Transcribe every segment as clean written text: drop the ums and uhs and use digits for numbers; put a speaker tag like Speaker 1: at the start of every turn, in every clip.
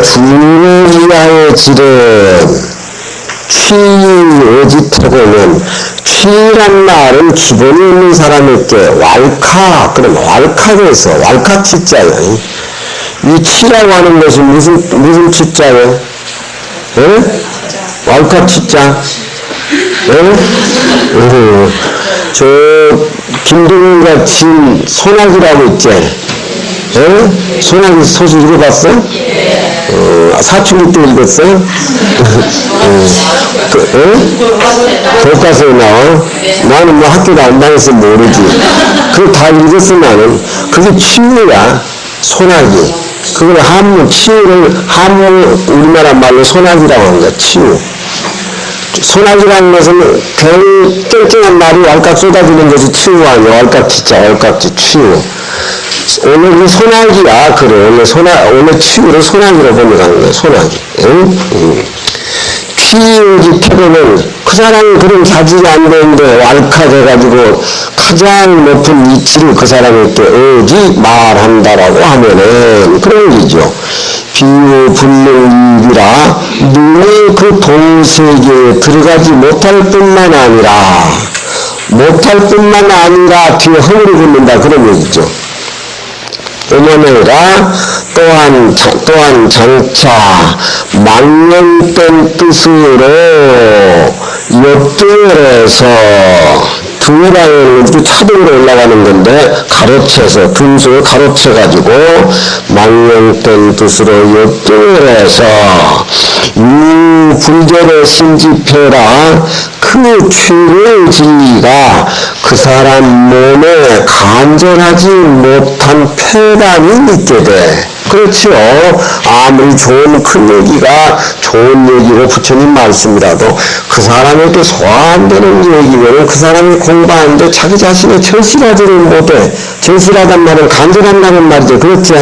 Speaker 1: 주의하여 지른 취의어지태고는 취란 말은 기본이 있는 사람에게 왈카, 그럼 왈카에서 왈카 치자예요. 이 치라고 하는 것이 무슨 치자예요? 왈카 치자. 저 김동훈과 진 소나기라고 있지? 소나기 소설 읽어봤어? 사춘기 때 읽었어요? 교과서에 나와? 나는 뭐 학교도 안 다녀서 모르지. 그거 다 읽었어, 나는. 그게 치유야, 소나기. 그걸 치유를, 우리나라 말로 소나기라고 하는 거야, 치유. 소나기라는 것은 땡땡한 말이 왈칵 쏟아지는 것이 치유 아니야. 왈칵 진짜, 왈칵지, 치유. 오늘 이 소나기야, 그래. 원래 치유를 소나기로 번역하는 거야, 소나기. 취의어지태고는 그 사람이 그런 자질이 안 되는데 왈칵해가지고 가장 높은 이치를 그 사람에게 어지 말한다라고 하면은 그런 얘기죠. 비유불능이라 능히 그 동세계에 들어가지 못할 뿐만 아니라 뒤에 허물이 붙는다 그런 얘기죠. 뿐만아니라 또한 장차 망령된 뜻으로 역등을 해서 등이라는 것도 차등으로 올라가는 건데 가로채서 등수를 가로채가지고 망령된 뜻으로 역등을 해서 유불절의 심지패라 그 취의 진리가 그 사람 몸에 간절하지 못한 폐단이 있게 돼. 그렇죠. 아무리 좋은 큰 얘기가 좋은 얘기고 부처님 말씀이라도 그 사람에게 소화 안 되는 얘기면 그 사람이 공부하는데 자기 자신의 절실하지를 못해. 절실하단 말은 간절한다는 말이죠. 그렇지?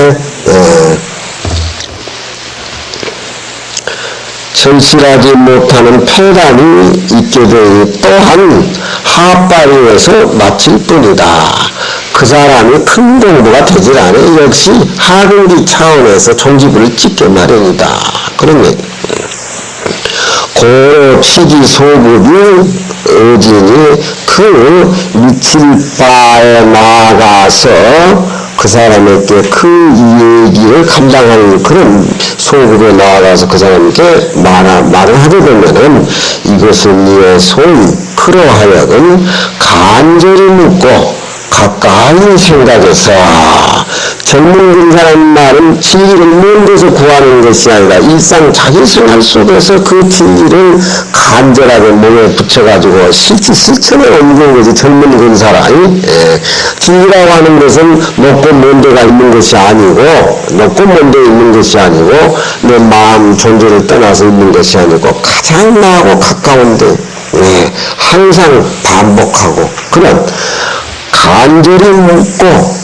Speaker 1: 절실하지 못하는 폐단이 있게 되니 또한 하빨이에서 마칠 뿐이다. 그 사람이 큰 공부가 되질 않아요. 역시 하근기 차원에서 종지부를 찍게 마련이다. 그런 얘기. 고로 취기 소급이 어진이 그 미칠 바에 나아가서 그 사람에게 그 얘기를 감당하는 그런 소급에 나아가서 그 사람에게 말을 하게 되면은 이것은 이의 손 그러하여금 간절히 묻고 가까이 생각해서 젊은 사람 말은 진리를 먼 데서 구하는 것이 아니라 일상 자기 생활 속에서 그 진리를 간절하게 몸에 붙여가지고 실천에 옮기는 것이 젊은 그 사람이 진리라고 하는 것은 높고 먼 데가 있는 것이 아니고 높고 먼 데 있는 것이 아니고 내 마음 존재를 떠나서 있는 것이 아니고 가장 나하고 가까운데 항상 반복하고 그런 간절히 묻고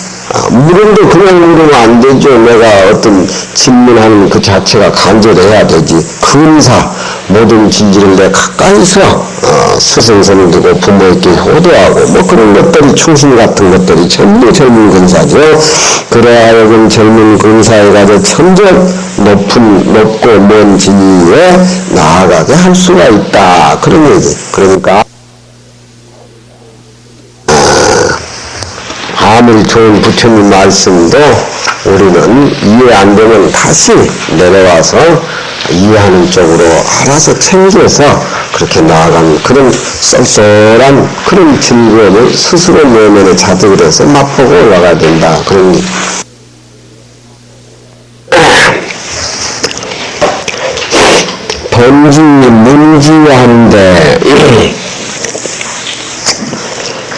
Speaker 1: 물음도 그냥 물으면 안 되죠. 내가 어떤 질문하는 그 자체가 간절해야 되지. 근사 모든 진리를 내가 가까이서 스승선을 두고 부모에게 효도하고 뭐 그런 것들이 충신 같은 것들이 전부 젊은 근사죠. 그래야 젊은 근사에 가서 천적 높고 먼 진리에 나아가게 할 수가 있다. 그런 얘기. 그러니까 아무리 좋은 부처님 말씀도 우리는 이해 안 되면 다시 내려와서 이해하는 쪽으로 알아서 챙겨서 그렇게 나아가는 그런 쏠쏠한 그런 즐거움을 스스로 내면에 자득을 해서 맛보고 올라가야 된다. 그런 번지 문지한데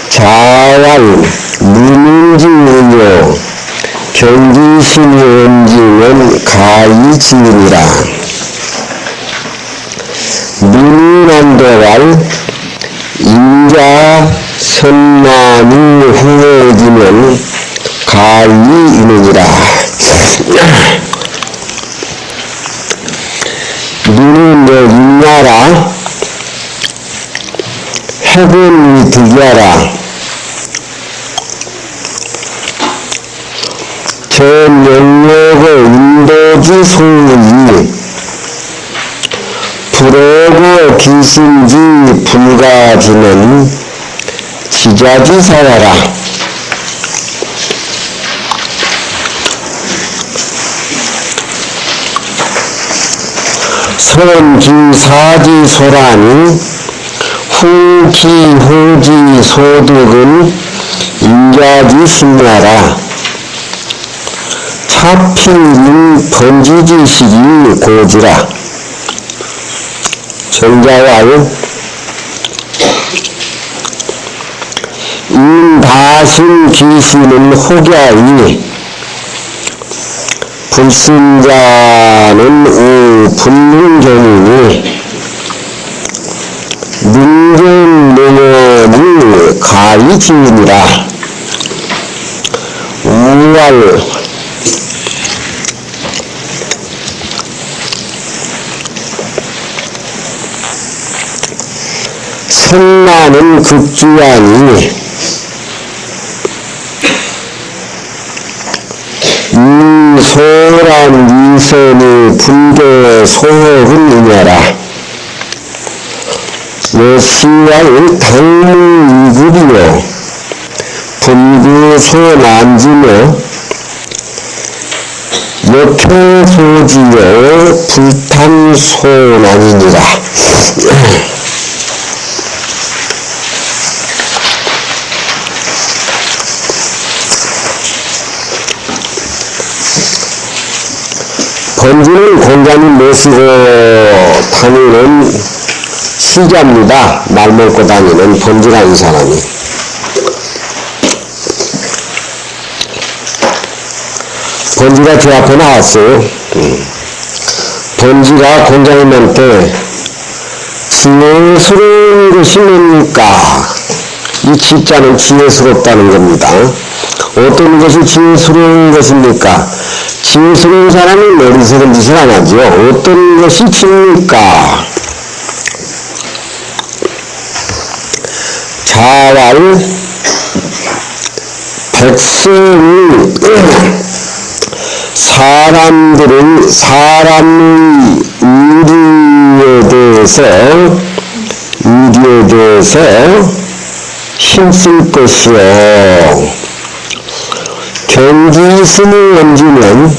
Speaker 1: 자활 무민지운요 경기심이 온지는 가이지이니라. 무민한도랄 인자 선만이 후해지면 가이이느니라. 눈은 내 인나라 해본이 득이하라. 저 영역의 인도 고지소의 부러고 귀신지 불가지는 지자지사야라. 선지사지소라니 후기후지소득은 인자지심야라. 차피는 번지지식이 고지라. 정자와요. 인다신 귀신은 혹야이 불신자는 우 불능경이니 능경능원이 가이지이니라. 우알 선나는 극주하니 이소란 이선이 불교 소혹은 이냐라. 여시와의 당무 이급이요 불교소 난지며 역효소지요 불탄소난이니라. 번지는 공자님 모시고 다니는 시자입니다. 말 먹고 다니는 번지라는 사람이. 번지가 제 앞에 나왔어요. 번지가 공자님한테 지혜스러운 것이 뭡니까? 이 지자는 지혜스럽다는 겁니다. 어떤 것이 지혜스러운 것입니까? 지혜스러운 사람이 머리스러운 짓을 안 하죠. 어떤 것이 지입니까? 자왈 백성이 사람의 의리에 대해서 힘쓸 것이요. 경기심을 얹으면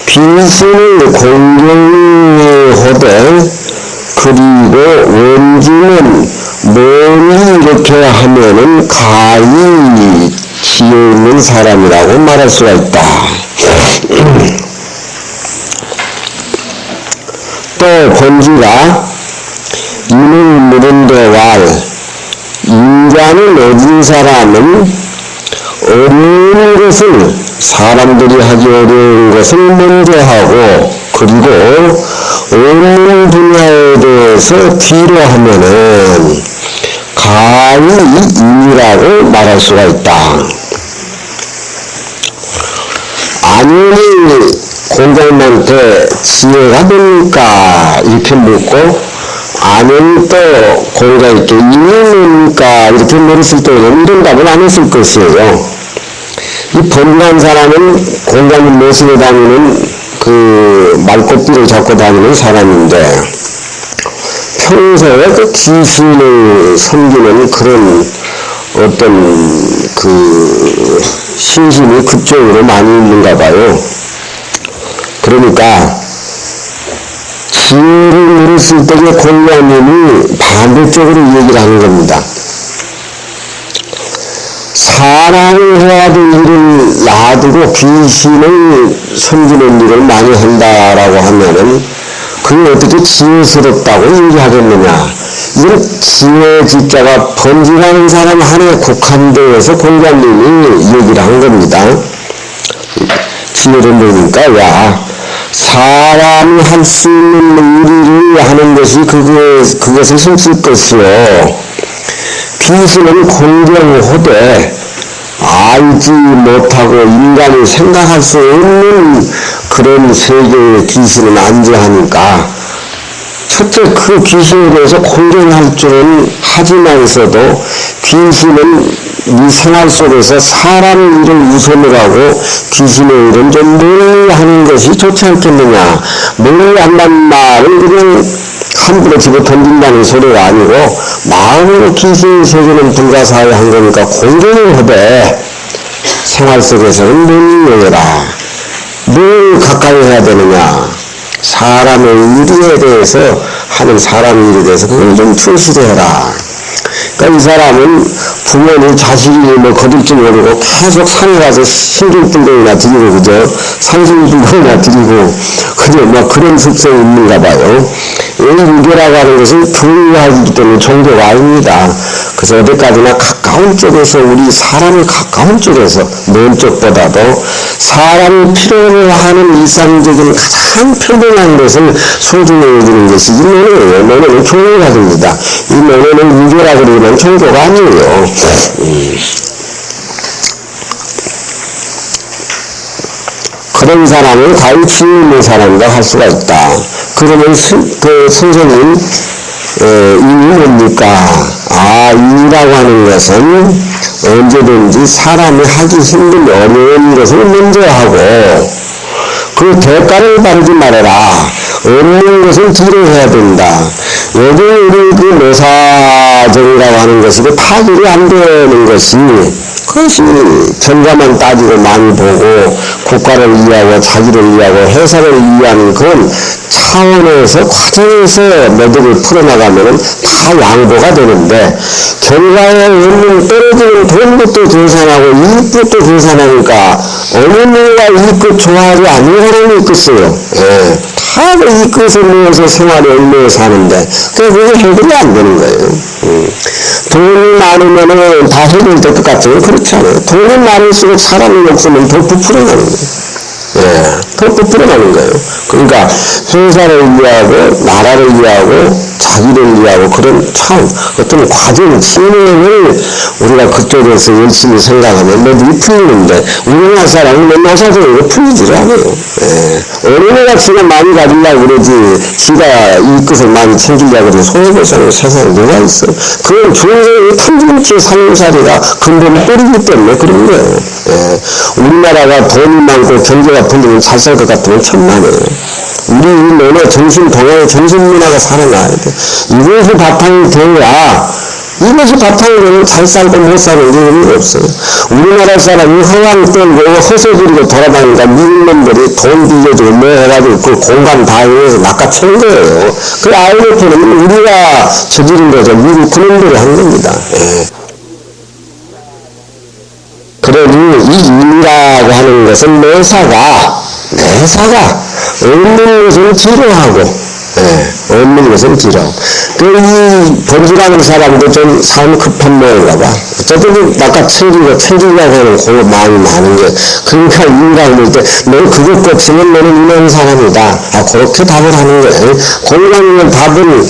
Speaker 1: 귀신을 공경하되 그리고 원지는 뭐니 이렇게 하면은 가히 지혜 있는 사람이라고 말할 수가 있다. 또 번지가 이는 물은대왈 인자는 어진 사람은 어려운 것을 사람들이 하기 어려운 것을 먼저 하고 그리고 어려운 분야에 대해서 뒤로 하면은 가히 인이라고 말할 수가 있다. 아니 공자님한테 지혜가 뭡니까? 이렇게 묻고 아니면 또 공자님께 인이 뭡니까? 이렇게 물었을 때는 이런 답을 안 했을 것이에요. 이 번지한 사람은 공자님 모시고 다니는 그 말꽃비를 잡고 다니는 사람인데 평소에 그 귀신을 섬기는 그런 어떤 그 신심이 그쪽으로 많이 있는가 봐요. 그러니까 지혜를 물었을 때 공자님이 반대쪽으로 얘기를 하는 겁니다. 사람을 해야 될 일을 놔두고 귀신을 섬기는 일을 많이 한다라고 하면은 그게 어떻게 지혜스럽다고 얘기하겠느냐. 이건 지혜 지자가 번지라는 사람 하나에 국한되어서 공자님이 얘기를 한 겁니다. 지혜를 보니까 야 사람이 할 수 있는 일을 하는 것이 그것을 힘쓸 것이요. 귀신은 공경하되 알지 못하고 인간이 생각할 수 없는 그런 세계의 귀신은 안주하니까 첫째 그 귀신에 대해서 공경할 줄은 하지만서도 귀신은 이 생활 속에서 사람 일을 우선으로 하고 귀신의 일은 좀 멀리 하는 것이 좋지 않겠느냐. 멀리 한다는 말은 그냥 함부로 집어 던진다는 소리가 아니고 마음으로 귀신의 세계는 불가사의한 거니까 공경을 하되 생활 속에서는 멀리 여겨라. 뭘 가까이 해야 되느냐. 사람의 일에 대해서 하는 사람 일에 대해서 그걸 좀 충실히 해라. 그러니까 이 사람은 부모는 자식이 뭐 거둘 줄 모르고 계속 산에 가서 신길불덩이나 드리고 그저 산신불덩이나 드리고 그저 막 그런 습성이 있는가 봐요. 이 유교라고 하는 것은 교육하기 때문에 종교가 아닙니다. 그래서 어디까지나 가까운 쪽에서 우리 사람이 가까운 쪽에서 먼 쪽보다도 사람이 필요로 하는 일상적인 가장 표명한 것을 소중히 여기는 것이 이 면허예요. 면허는 교육을 가집니다. 이 면허는 유교라고 그러지만 종교가 아니에요. 그런 사람은 가르치 있는 사람이라 할 수가 있다. 그러면 그 선생님 인이 뭡니까? 인이라고 하는 것은 언제든지 사람이 하기 힘든 어려운 것을 먼저 하고 그 대가를 바르지 말아라. 없는 것을 뒤로 해야 된다. 여기 우리 그 노사정이라고 하는 것이 그 타결이 안 되는 것이 그것이 전가만 따지고 많이 보고 국가를 이해하고 자기를 이해하고 회사를 이해하는 그런 차원에서 과정에서 모두를 풀어나가면 다 양보가 되는데 결과에 없는 떨어지는 돈부터 계산하고 이익부터 계산하니까 어느 누가 이익을 좋아하지 않는 사람이 있겠어요. 다 그 이익을 모여서 생활에 얽매여 사는데 그게 해결이 안 되는 거예요. 돈이 많으면 다 해결될 것 같지만 그렇지 않아요. 돈이 많을수록 사람의 목숨은 더 부풀어나는 거예요. 더 부풀어나는 거예요. 그러니까 회사를 이해하고 나라를 이해하고 자기를 이해하고 그런 참 어떤 과정, 진행을 우리가 그쪽에서 열심히 생각하면 모두 풀리는데 우리나라 사람은 맨날 사정으로 풀리지를 않아요. 어느 애가 지가 많이 가지려고 그러지 지가 이 것을 많이 챙기려고 그러지 소외배상은 세상에 누가 있어. 그건 중생의 탐진치 살림살이가 근본 뿌리기 때문에 그런 거예요. 우리나라가 돈이 많고 경제가 풀리면 잘 살 것 같으면 천만에요. 우리 문화 정신 동양의 정신문화가 살아나야 돼. 이것이 바탕이 돼야 이것이 바탕이 되면 잘 살고 못 사는 게 의미가 없어요. 우리나라 사람이 허황 떨고 허세 부리고 돌아다니니까 미국 놈들이 돈 빌려주고 뭐 해가지고 그 공간 다 해서 낚아챈 거예요. 그 IMF는 우리가 저지른 거죠. 미국 그놈들이 한 겁니다. 그러니 이 인이라고 하는 것은 매사가 없는 것은 뒤로하고 없는 것은 뒤로. 이 본주라는 사람도 좀 삶 급한 모양인가 봐. 어쨌든 아까 챙기려고 하는 그거 마음이 많은 게 그러니까 인간을 볼 때 너 그것 없으면 너는 이런 사람이다. 그렇게 답을 하는 거예요. 공간의 답은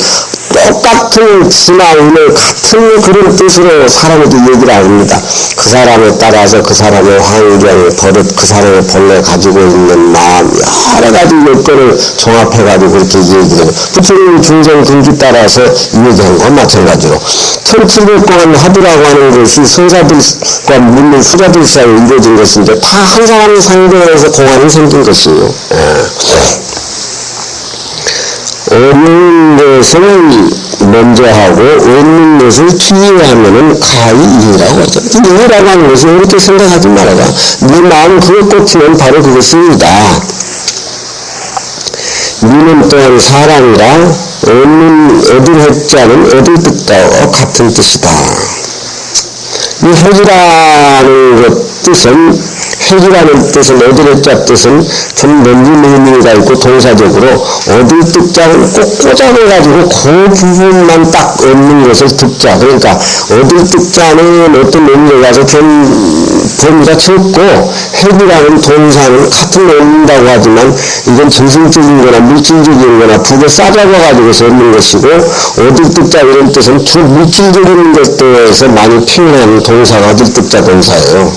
Speaker 1: 똑같은 지나오는 같은 그런 뜻으로 사람에게 얘기를 합니다. 그 사람에 따라서 그 사람의 환경, 버릇, 그 사람의 본래 가지고 있는 마음, 여러 가지 요건을 종합해가지고 그렇게 얘기해요. 부처님 중생 등기 따라서 얘기한 건 마찬가지로 1700권 하두라고 하는 것이 선사들과 묻는 수자들 사이에 이루어진 것인데 다 한 사람의 상대에서 공안이 생긴 것이에요. 없는 것을 먼저 하고 없는 것을 뒤에 하면은 가히 이라고 하죠. 이라고 하는 것을 이렇게 생각하지 말아라. 네 마음 그것 꽂히면 바로 그것입니다. 니는 또한 사람이라 얻을 해자는 얻을 뜻과 같은 뜻이다. 이 핵이라는 것 뜻은 핵이라는 뜻은 얻을 해자 뜻은 좀 넓은 의미가 있고 동사적으로 얻을 뜻자는 꼭 꽂아내가지고 그 부분만 딱 얻는 것을 듣자. 그러니까 얻을 뜻자는 어떤 의미가 가서 범위가 적고 핵이라는 동사는 같은 얻는다고 하지만 이건 정신적인 거나 물질적인 거나 북에 싸잡아가지고서 얻는 것이고 얻을 뜻자 이런 뜻은 주 물질적인 것들에서 많이 표현하는 동사가 얻을 뜻자 동사예요.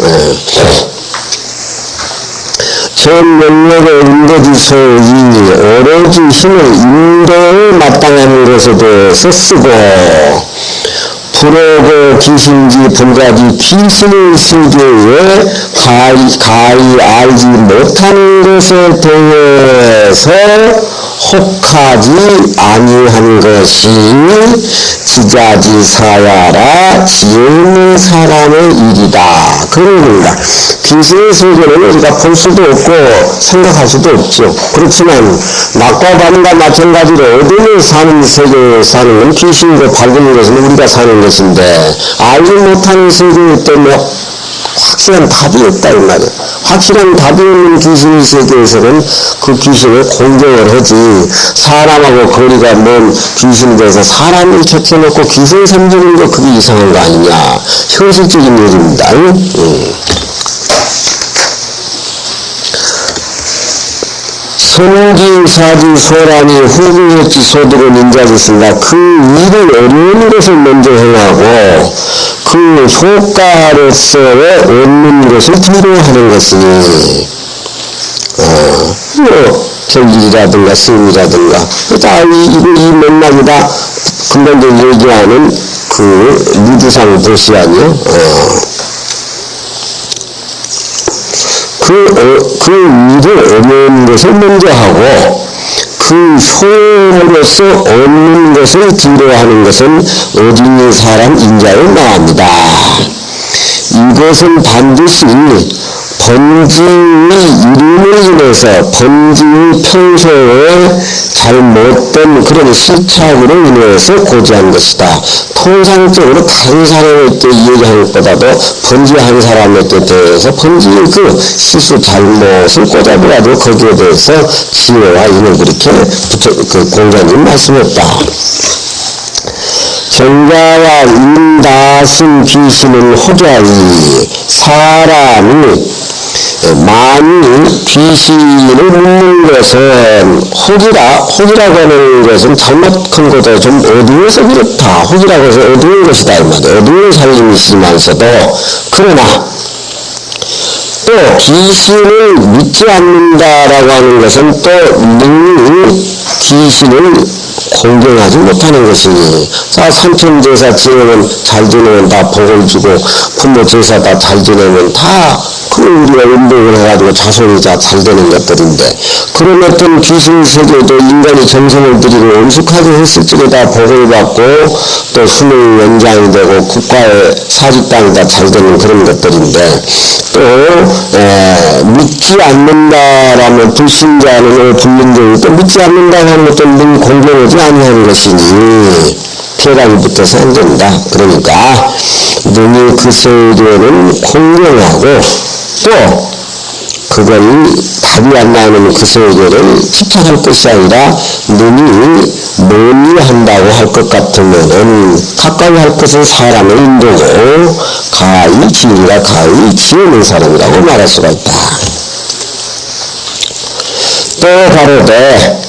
Speaker 1: 전 영역의 인도지소이 오로지 힘을 인도에 마땅한 것에 대해서 쓰고 부러고 귀신지 분가지 귀신의 세계에 가히 알지 못하는 것에 대해서 혹하지 아니한 것이 지자지사야라 지혜있는 사람의 일이다. 그러니까 귀신의 세계는 우리가 볼 수도 없고 생각할 수도 없죠. 그렇지만 낮과 밤과 마찬가지로 어둠에 사는 세계에 사는 건 귀신과 밝은 것은 우리가 사는 것인데 알지 못하는 세계 때문에 확실한 답이 없다 이 말이에요. 확실한 답이 없는 귀신의 세계에서는 그 귀신을 공경을 하지, 사람하고 거리가 먼 귀신에 대해서 사람을 척해놓고 귀신 섬기는 거 그게 이상한 거 아니냐, 현실적인 일입니다. 성기사지 소란이 후비했지 소득은 인자지습니다. 그 일을 어려운 것을 먼저 행하고 그 효과로서의 얻는 것을 뒤로 하는 것이니 절일이라든가 승이라든가 다 이 맥락이 다 금방 얘기하는 그 무주상 도시 아니요? 그 일을 어려운 것을 먼저 하고 그 효로서 얻는 것을 뒤로 하는 것은 어린이 사람 인자에 나옵니다. 이것은 반드시 번지의 이름을 인해서 번지의 평소에 잘못된 그런 시착으로 인해서 고지한 것이다. 통상적으로 다른 사람에게 얘기하는 것보다도 번지 한 사람에게 대해서 번지의 그 실수 잘못을 꽂아보아도 거기에 대해서 지혜와 인을 그렇게 공자님 말씀했다. 정가와 인다신 귀신은 호자이, 사람이 많이 귀신을 묻는 것은 혹이라고 하는 것은 잘못한 것보다 좀 어두워서 그렇다. 혹이라고 해서 어두운 것이다 이 말이에요. 어두운 살림이 있으면서도, 그러나 또 귀신을 믿지 않는다라고 하는 것은 또 능히 귀신을 공경하지 못하는 것이니, 자, 삼천제사 지내면 잘 지내면 다 복을 주고, 부모 제사 다 잘 지내면 다 그 우리가 운동을 해가지고 자손이자 잘 되는 것들인데, 그런 어떤 귀신 세계도 인간이 정성을 들이고 엄숙하게 했을 적에 다 복을 받고 또 수명 연장이 되고 국가의 사직당이 다 잘 되는 그런 것들인데, 또 믿지 않는다라면 불신자는 불륜적이고, 또 믿지 않는다라는 것도 능 공경하지 아니하는 것이니 폐락이 붙어서 안 된다. 그러니까 능히 그 세계는 공경하고 또 그걸 답이 안 나오는 그 세계를 집착할 것이 아니라 능히 멀리한다고 할 것 같으면은 가까이 할 것은 사람의 인도고 가히 진리가 가히 지혜는 사람이라고 말할 수가 있다. 또 가로되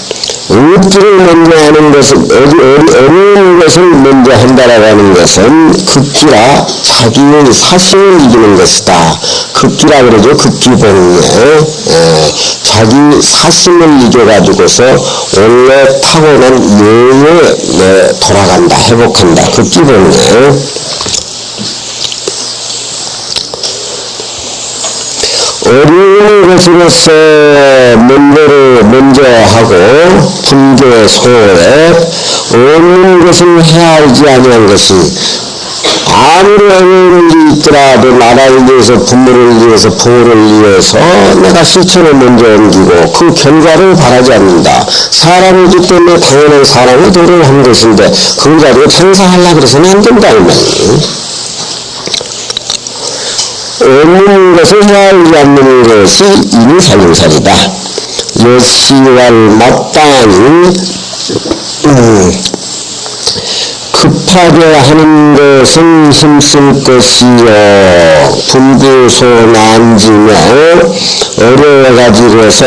Speaker 1: 의지를 먼저 하는 것은, 어려운 것을 먼저 한다라고 하는 것은 극기라 자기의 사심을 이기는 것이다. 극기라 그러죠. 극기봉에 자기 사심을 이겨가지고서 원래 타고난 뇌에 돌아간다, 회복한다. 극기봉에 어려운 것으로서 먼저 하고 분계 소에 없는 것을 해야지 아니한 것이, 아무리 어려운 일이 있더라도 나라를 위해서, 부모를 위해서, 부모를 위해서 내가 실천을 먼저 옮기고 그 결과를 바라지 않는다. 사람이기 때문에 당연한 사람의 도를 한 것인데 그걸 가지고 장사하려고 그래서는 안 된다 이 말이에요. 없는 것을 해하지 않는 것이 이미 살림살이다. 여시왈 마땅히 급하게 하는 것은 힘쓸 것이요 불구소 난지며 어려워가지고서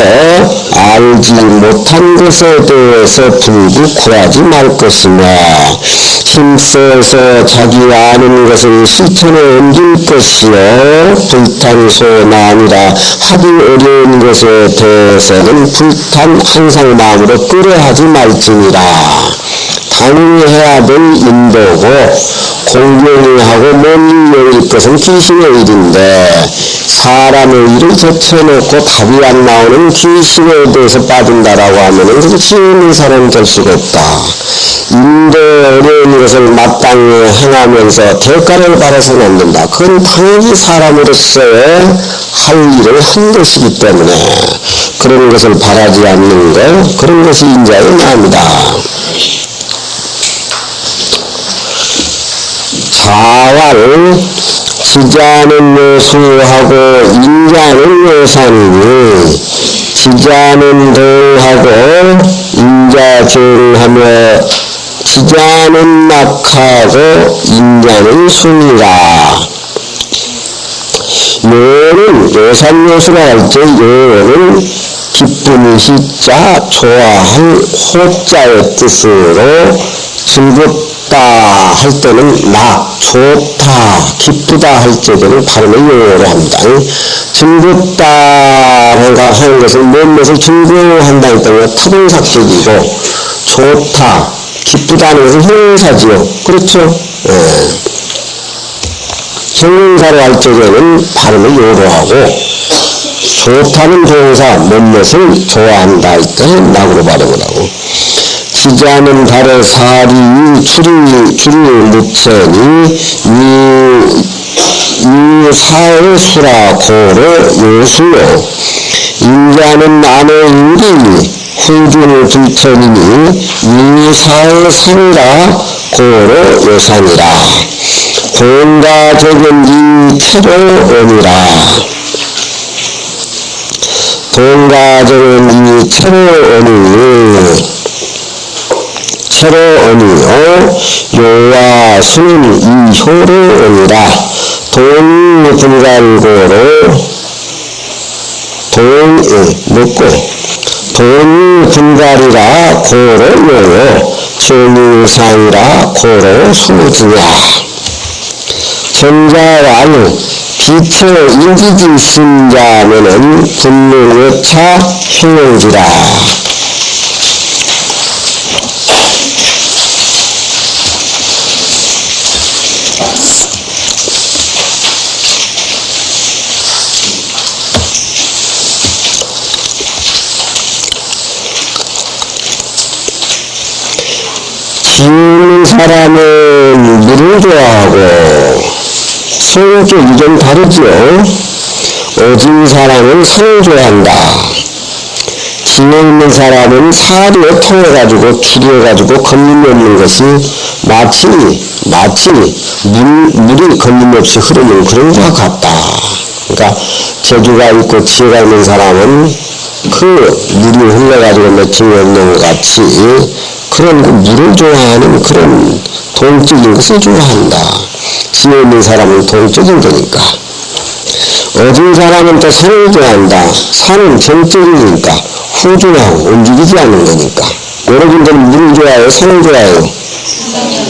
Speaker 1: 알지 못한 것에 대해서 불구 구하지 말 것이며 힘써서 자기 아는 것을 실천에 옮길 것이요 불탄소 난이라 하기 어려운 것에 대해서는 불탄 항상 마음으로 끓여하지 말지니라. 당연히 해야 될 인도고 공경이 하고 못 이룰 것은 귀신의 일인데 사람의 일을 제쳐놓고 답이 안 나오는 귀신에 대해서 빠진다라고 하면은 그 지혜 있는 사람은 될 수가 없다. 인도 어려운 것을 마땅히 행하면서 대가를 바라서는 안 된다. 그건 당연히 사람으로서의 할 일을 한 것이기 때문에 그런 것을 바라지 않는 것, 그런 것이 인자의 마음이다. 자활 지자는 요수하고 인자는 요산이니 지자는 도하고 인자정하며 지자는 낙하고 인자는 순이라. 요는 요산요수라 할 때 요는 기쁜 시자 좋아할 호자의 뜻으로 즐겁다 할 때는 좋다 기쁘다 할 때는 발음을 요로 합니다. 즐겁다 하는 것은 무엇을 즐거워한다는 때문에 타동사격이고 좋다 기쁘다는 것은 형용사지요. 그렇죠? 형용사로 할 적에는 발음을 요로 하고 좋다는 동사 무엇을 좋아한다 할 때는 낙으로 발음을 하고 지자는 달의 사리 줄이 묻혀니 유사의 수라 고로 요수요 인자는 남의 일이 후준을 불천이니 유사의 산이라 고로 요산이라. 동가적은 이 태로 오니라. 동가적은 이 태로 오니 채로 오니요 요와 수는 이 효로 오니라. 동분갈고로 동분갈이라 고로 요요 정유상이라 고로 수지냐. 전자와유 빛의 인지지 신자면은 분류여차 효용지라. 지은 사람은 물을 좋아하고 성격이 좀 다르죠. 어진 사람은 산을 좋아한다. 지혜 있는 사람은 사리에 통해가지고 줄여가지고 걸림이 없는 것이 마치 물이 걸림 없이 흐르는 그런 것과 같다. 그러니까 재주가 있고 지혜가 있는 사람은 그 물이 흘러가지고 맺힘이 없는 것 같이 그런 그 물을 좋아하는 그런 동적인 것을 좋아한다. 지혜 있는 사람은 동적인 거니까. 어진 사람은 또 산을 좋아한다. 산은 정적이니까 후준하고 움직이지 않는 거니까. 여러분들은 물을 좋아해요? 산을 좋아해요?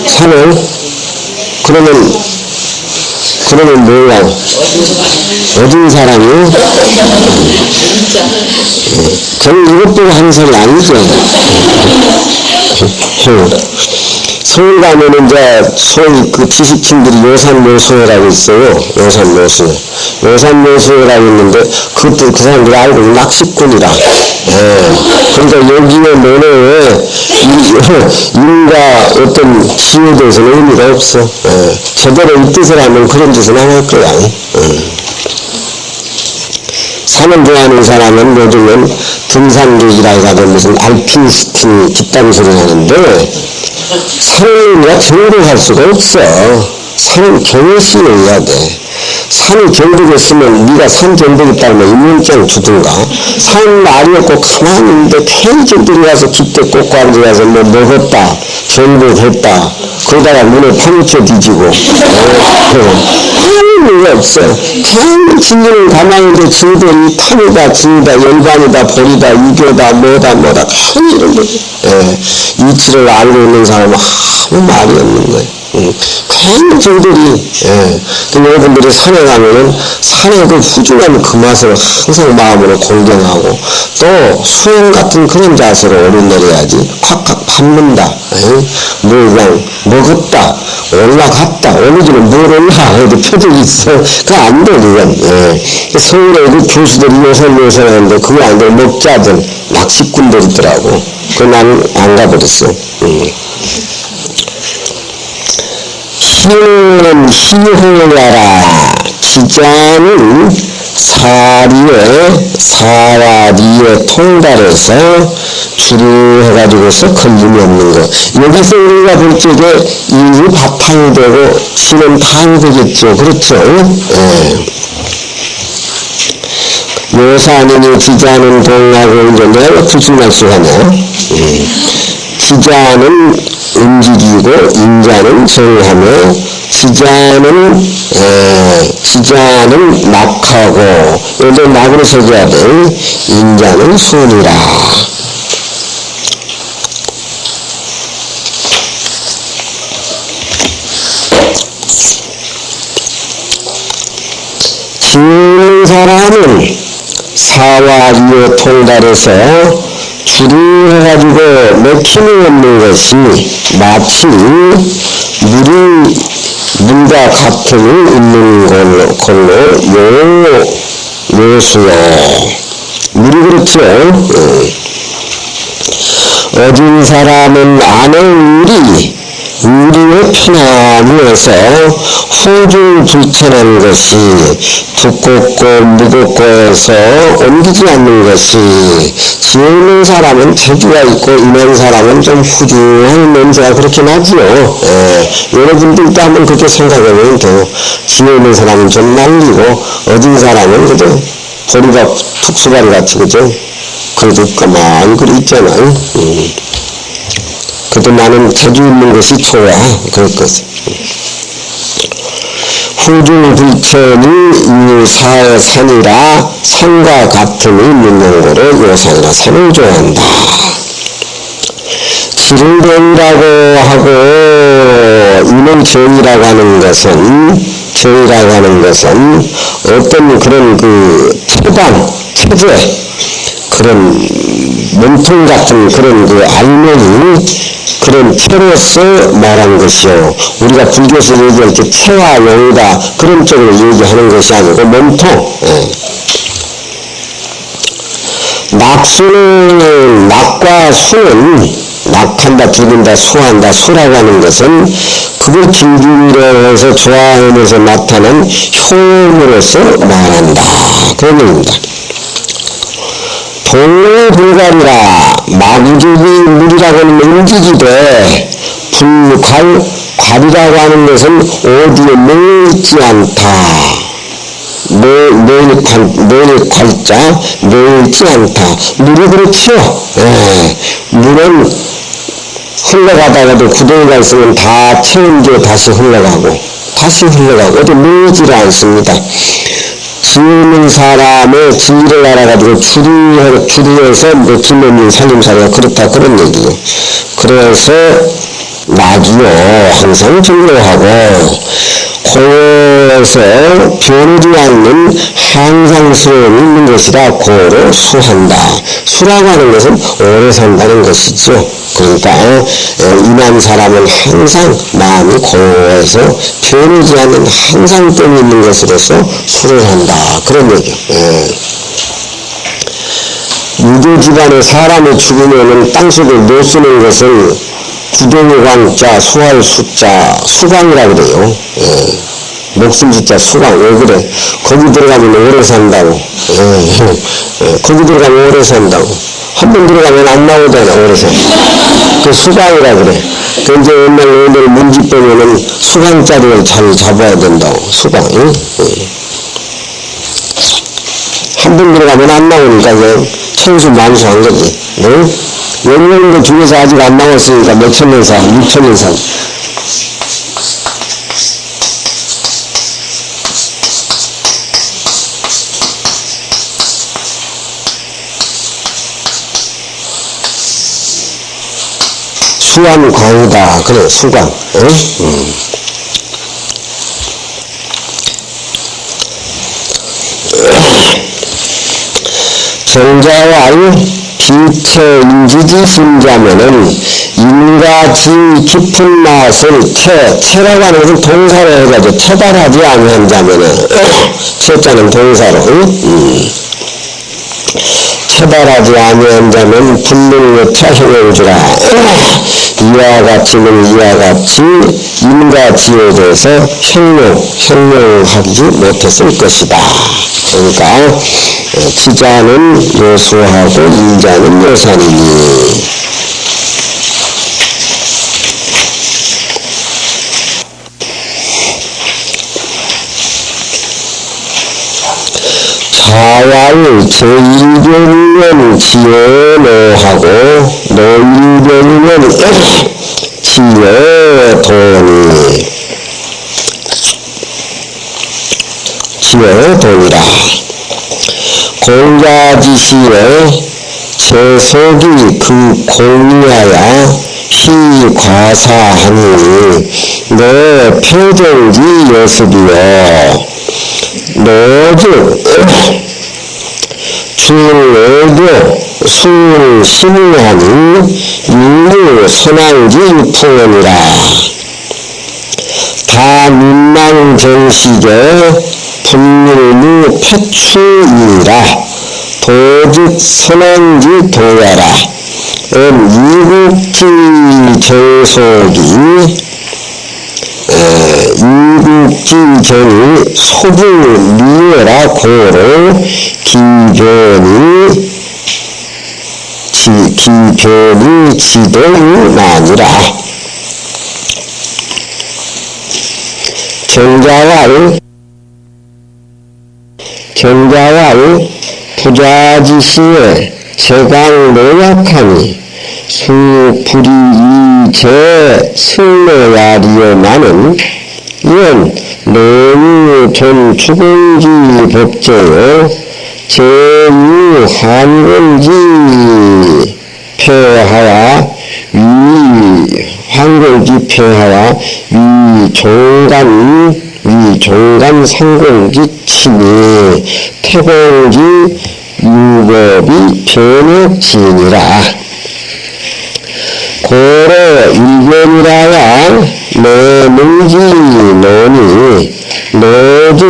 Speaker 1: 산을? 그러면 뭐야? 어진 사람이요? 저는 이것 보고 하는 소리 아니죠? 서울 가면은 이제 소위 그 지식층들이 요산묘수라고 있어요. 요산묘수라고 있는데 그것도 그 사람들이 알고 낚시꾼이라. 그러니까 여기에 논에 인과 어떤 지혜에 대해서는 의미가 없어. 제대로 이 뜻을 하면 그런 짓은 안 할 거야. 산을 좋아하는 사람은 요즘은 등산객이라 해가지고 무슨 알피니스트 뒷담 소리 하는데 산을 우리가 경도할 수가 없어. 산은 경외심이 해야 돼. 산이 경도겠으면 네가 산 경도기 따르면 임명장 주든가. 산 말이 없고 가만히 있는데 편의점들이 와서 깃대 꽂고 앉아서 뭐 먹었다 경도했다 그러다가 눈에 파묻혀 뒤지고 아무 의미가 없어. 그냥 진리는 가만히 있는데 진리들이 탐이다 진이다 열반이다 벌이다 이교다 뭐다 가만히 이런 거지. 이치를 알고 있는 사람은 아무 말이 없는 거예요. 괜히 저희들이, 여러분들이 산에 가면은 산의 그 푸짐한 그 맛을 항상 마음으로 공경하고 또 수행 같은 그런 자세로 오르내려야지 콱콱 밟는다, 뭐 그냥 먹었다, 올라갔다, 오늘은 뭘 올라, 해도 표적이 있어. 그거 안 돼, 그건. 서울에 그 교수들이 요새하는데 그거 안 돼. 먹자들, 낚시꾼들 있더라고. 그거 난 안 가버렸어. 희는 희호야라. 기자는 사와리에 통달해서 줄을 해가지고서 걸림이 없는 거. 여기서 우리가 볼 적에 이는 바탕이 되고 시는 탄이 되겠죠. 그렇죠? 요사님이 지자는 동하고 이제 내가 불순날수하네. 지자는 움직이고 인자는 정하며 지자는 낙하고 여기 낙으로 써줘야 돼. 인자는 순이라. 지은 사람은 사와리에 통달해서 줄을 해가지고 맥힘이 없는 것이 마치 물과 같음이 있는 걸로 요수요. 물이 그렇죠. 어진 사람은 안의 우리의 편함에서 후중불천한 것이 두껍고 무겁고 해서 옮기지 않는 것이 지은 사람은 재주가 있고 임한 사람은 좀 후중한 냄새가 그렇게 나지요. 여러분들도 한번 그렇게 생각해보면 돼요. 지은 사람은 좀 말리고 어진 사람은 그죠? 보리가 툭수바리 같이 그죠? 그래도 가만히 그리 있잖아요. 그래도 나는 재주 있는 것이 좋아. 그럴 것이. 후중불천이 산이라 산과 같음이 있는 거로 요산이라 산을 좋아한다. 지름병이라고 하고 이는 정이라고 하는 것은 어떤 그런 그 체제 그런 몸통 같은 그런 그 알맹이 그런 체로서 말한 것이요. 우리가 불교에서 얘기할 때 체와 영이다 그런 쪽으로 얘기하는 것이 아니고 몸통. 낙과 수는 낙한다, 죽인다, 수한다, 수라고 하는 것은 그걸 진중이라고 해서 좋아하면서 나타난 효험으로서 말한다. 그런 얘기입니다. 동물불가리라. 마구죽이 물이라고 하는 움직이되 불괄이라고 하는 것은 어디에 놓여있지 않다. 괄자 놓여있지 않다. 물이 그렇지요. 물은 흘러가다가도 구덩이가 있으면 다 채운 뒤에 다시 흘러가고 어디 놓이지를 않습니다. 지으는 사람의 지위를 알아가지고 줄이해서 맥힘없는 살림살이가 그렇다 그런 얘기예요. 그래서 낙이요 항상 증거하고 고에서 변하지 않는 항상스러움이 있는 것이라 고로 수한다. 수라고 하는 것은 오래 산다는 것이죠. 그러니까 임한 사람은 항상 마음이 고에서 변하지 않는 항상점이 있는 것으로서 수를 한다. 그런 얘기예요. 유교 집안에 사람이 죽으면은 땅속에 못 쓰는 것을 구덩이 광자, 수할 숫자, 수광이라고 그래요. 목숨 숫자 수광. 왜 그래? 거기 들어가면 오래 산다고. 거기 들어가면 오래 산다고. 한 번 들어가면 안 나오잖아, 오래 산. 그 수광이라 그래. 그 이제 옛날 어른들 문집 보면은 수광자리를 잘 잡아야 된다고. 수광. 한 번 들어가면 안 나오니까 그냥 천수만수한 거지. 연령도 중에서 아직 안 나왔으니까 몇천 년 산, 6천 년 산. 수완광이다. 그래, 수광. 응? 정자와의 비처인지지 심자면은 인가지 깊은 맛을 채라고 하는 것은 동사로 해가지고 처발하지 아니한 자면은 채자는 동사로 처발하지 아니한 자면 분명여차 형용주라. 이와 같이는 이와 같이 인가지에 대해서 형용하지 못했을 것이다. 그러니까 지자는 요수하고 인자는 요산이니. 자와의 제1변이면 지어노하고 노일변이면 지어도니. 지어도니라. 공자지시에 제속이 그 공리하여 희과사하니 내 표정지 여습이여. 노즉 중외교 수심하니 윤류 선왕지 유풍원이라. 다 민망정식에 분율무 패추이라. 도즉 선왕지 도야라. 이국지 정속이 이국지경이 소불리어라 고로 기변이 지도유나니라. 경자와의 부자지시에 제강 노약하니 수불이이제 승려야리요나는 이원 너무 전 주공지 법제요 제유한공지 폐하와 위한공지 폐하와 위종간 상공지 치니 태공지 유법이 변역지니라. 고로 일견이라야 내문지 노니 노즉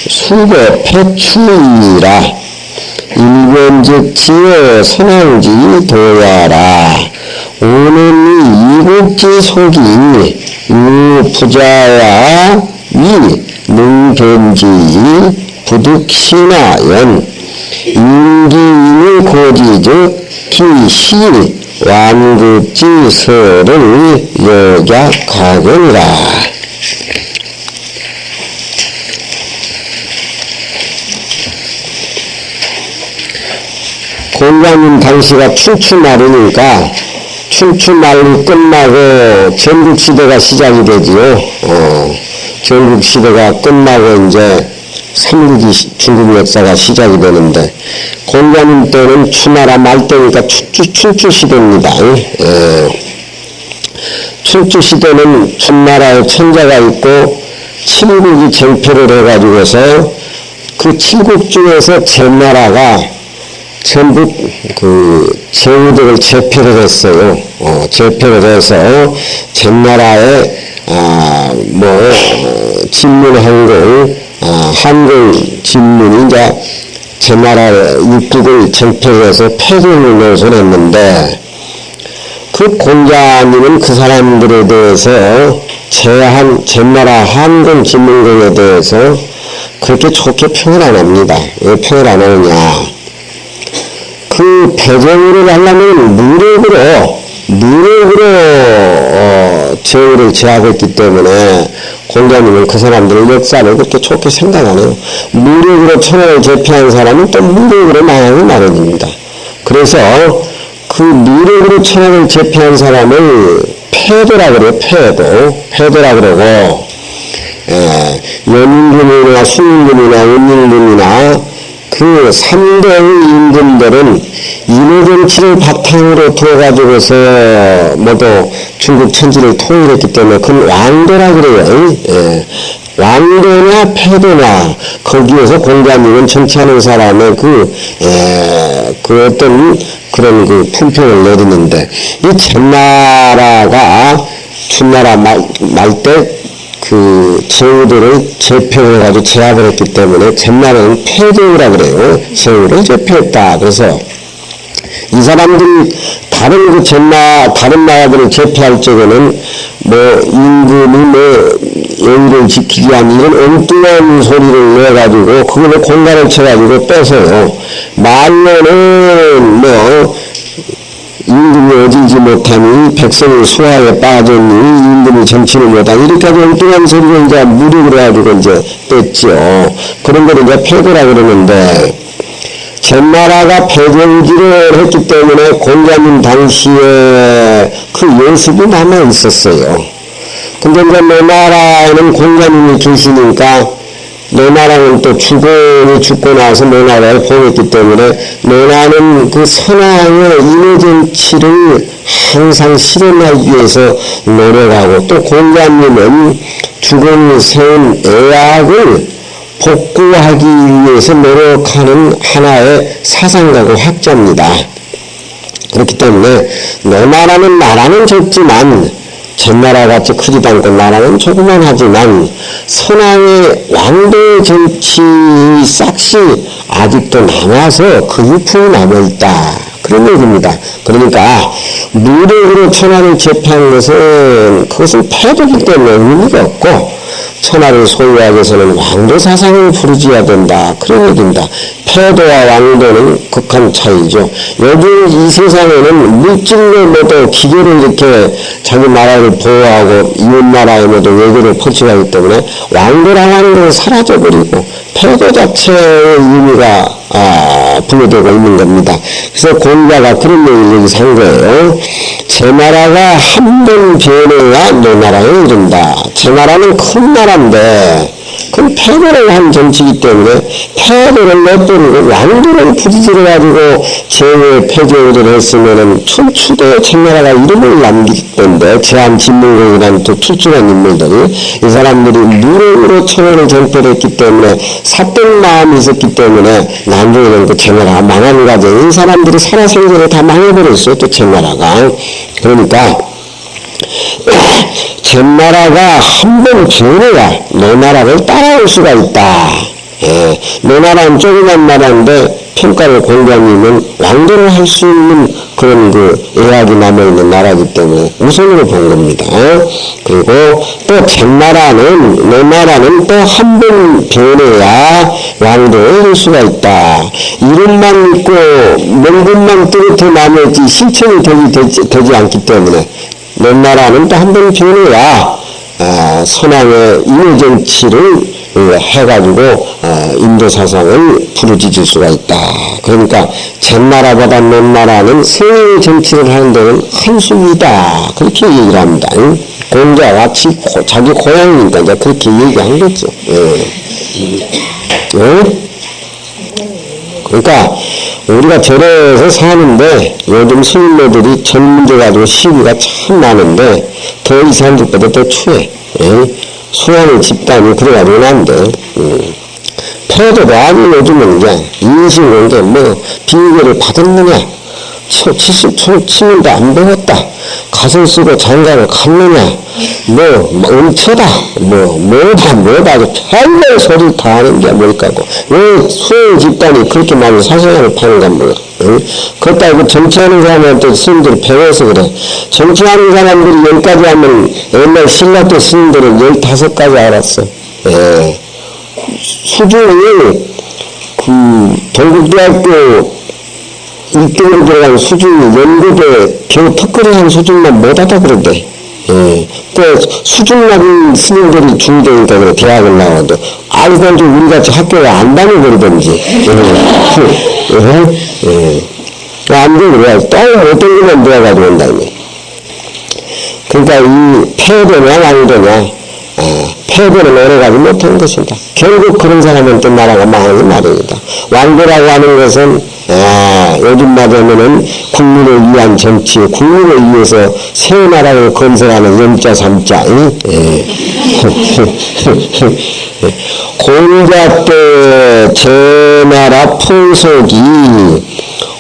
Speaker 1: 수법 패추이라. 일견즉 지어 선왕지 도야라. 오는 이국지 속이 유부자와 위 능견지 부득신하연 인기인의 고지즉 기시 완급지서를 여약하거니라. 공자님 당시가 춘추말이니까 춘추말이 끝나고 전국시대가 시작이 되지요. 전국시대가 끝나고 이제 삼국이 중국 역사가 시작이 되는데 공자님 때는 추나라 말 때니까 춘추시대입니다. 춘추시대는 춘나라에 천자가 있고 칠국이 쟁패를 해가지고서 그 칠국 중에서 제나라가 전부 그 제후들을 제패를 했어요. 제패를 해서 제나라에 진문항공 한국 진문이 이제 제나라 육국을 쟁패해서 패전을 노선했는데 그 공자님은 그 사람들에 대해서 제나라 한국 진문공에 대해서 그렇게 좋게 평을 안 합니다. 왜 평을 안 하느냐? 그 배정을 하려면 무력으로 제후를 제압했기 때문에 공자님은 그 사람들의 역사를 그렇게 좋게 생각 안 해요. 무력으로 천하를 제패한 사람은 또 무력으로 망하기 마련입니다. 그래서 그 무력으로 천하를 제패한 사람을 패도라 그래요. 패도라 그러고 연인군이나 수인군이나 은인군이나 그 그 3대의 임금들은 인후정치를 바탕으로 두어가지고서 모두 중국 천지를 통일했기 때문에 그건 왕도라 그래요. 예. 왕도냐 패도냐 거기에서 공자님은 정치하는 사람의 그 어떤 그런 그 품평을 내리는데 이 전나라가 준나라 말 때 그 제후들을 제표해가지고 제압을 했기 때문에 전나라는 패도라 그래요. 제후를 제표했다. 그래서 이 사람들이 다른 그 다른 나라들을 제패할 적에는 뭐 임금이 뭐 예의를 지키지 않는 이런 엉뚱한 소리를 내가지고 그걸로 공간을 쳐가지고 뺏어요. 말로는 뭐 임금이 어지지 못하니 백성이 수하에 빠졌니 임금이 정치를 못하니 이렇게 엉뚱한 소리를 이제 무력을 해가지고 이제 뺐죠. 그런 걸 이제 패도라 그러는데 전나라가 패전지를 했기 때문에 공자님 당시에 그 연습이 남아 있었어요. 근데 이제 노나라에는 공자님이 계시니까 노나라는 또 주공이 죽고 나서 노나라를 보냈기 때문에 노나는 그 선왕의 인후정치를 항상 실현하기 위해서 노력하고 또 공자님은 주공이 세운 애약을 복구하기 위해서 노력하는 하나의 사상가고 학자입니다. 그렇기 때문에 노나라는 나라는 적지만 전나라같이 크지도 않고 나라는 조그만 하지만 선왕의 왕도 정치 싹시 아직도 남아서 그 유품이 남아있다. 그런 얘기입니다. 그러니까 무력으로 천하를 제패한 것은 그것은 패도기 때문에 의미가 없고 천하를 소유하기 위해서는 왕도 사상을 부르지어야 된다. 그런 얘기입니다. 패도와 왕도는 극한 차이죠. 요즘 이 세상에는 물질로 모두 기계를 이렇게 자기 나라를 보호하고 이웃나라에 모두 외교를 펼쳐가기 때문에 왕도라고 하는 것은 사라져버리고 패도 자체의 의미가 부여되고 있는 겁니다. 그래서 공자가 그런 얘기를 여기서 한 거예요. 제 나라가 한 번 변해야 내 나라에 이른다. 제 나라는 큰 나라인데 그건 패도를 한 정치이기 때문에 패도를 내버리고 왕도를 부딪혀가지고 제외 패조를 했으면은 춘추대 전나라가 이름을 남길 건데 제한 진문공이라는 또 출중한 인물들이 이 사람들이 무력으로 천하를 정벌했기 때문에 삿된 마음이 있었기 때문에 나중에는 그 전나라가 망하는 과정에 이 사람들이 살아생전에 다 망해버렸어요. 또 전나라가. 그러니까 전나라가 한 번 변해야 노나라를 따라올 수가 있다. 노나라는 조그만 나라인데 평가를 공자님은 왕도를 할 수 있는 그런 그 애학이 남아있는 나라이기 때문에 우선으로 본 겁니다. 그리고 또 전나라는 노나라는 또 한 번 변해야 왕도를 할 수가 있다. 이름만 있고 명분만 뚜렷해 남아있지 실천이 되지 않기 때문에 노나라는 또 한 번 변해야 선왕의 인후정치를 해가지고 인도 사상을 부르짖을 수가 있다. 그러니까 전나라보다 노나라는 세의 정치를 하는 데는 한숨이다. 그렇게 얘기를 합니다. 공자가 자기 고향이니까 이제 그렇게 얘기한 거죠. 그러니까 우리가 절에서 사는데 요즘 스님네들이 절 문제 가지고 시비가 참 많은데 더 이 사람들보다 더 추해. 수많은 집단이 그래가지고는 안 돼. 패도도 아니 요즘은 이제 인신공개 뭐 비계를 받았느냐 70초 치는데 안 배웠다. 가슴 쓰고 장갑을 갔느냐 뭐 음처다 뭐다 별별 소리 다 하는 게 뭘까고 왜 수행 집단이 그렇게 많이 사생활을 파는가 몰라. 그렇다고 정치하는 사람한테 스님들이 배워서 그래. 정치하는 사람들이 10가지 하면 옛날 신라 때 스님들은 15가지 알았어. 수준이 동국대학교 1등으로 들어간 수준이 연구대 겨우 턱걸이 한 수준만 못하다 그러대. 그 수준 낮은 스님들이 중대니까 그래. 대학을 나와도 알고도 우리같이 학교에 안 다녀버리던지. 안 돼, 그래. 또 못된 것만 배워가지고 온다며. 그러니까 이 패도냐 왕도냐 패배는 오래가지 못한 것이다. 결국 그런 사람한테 나라가 망하기 마련이다. 왕조라고 하는 것은 요즘 말하면은 국민을 위한 정치, 국민을 위해서 새 나라를 건설하는 영자 삼자. 공자 때 제 나라 풍속이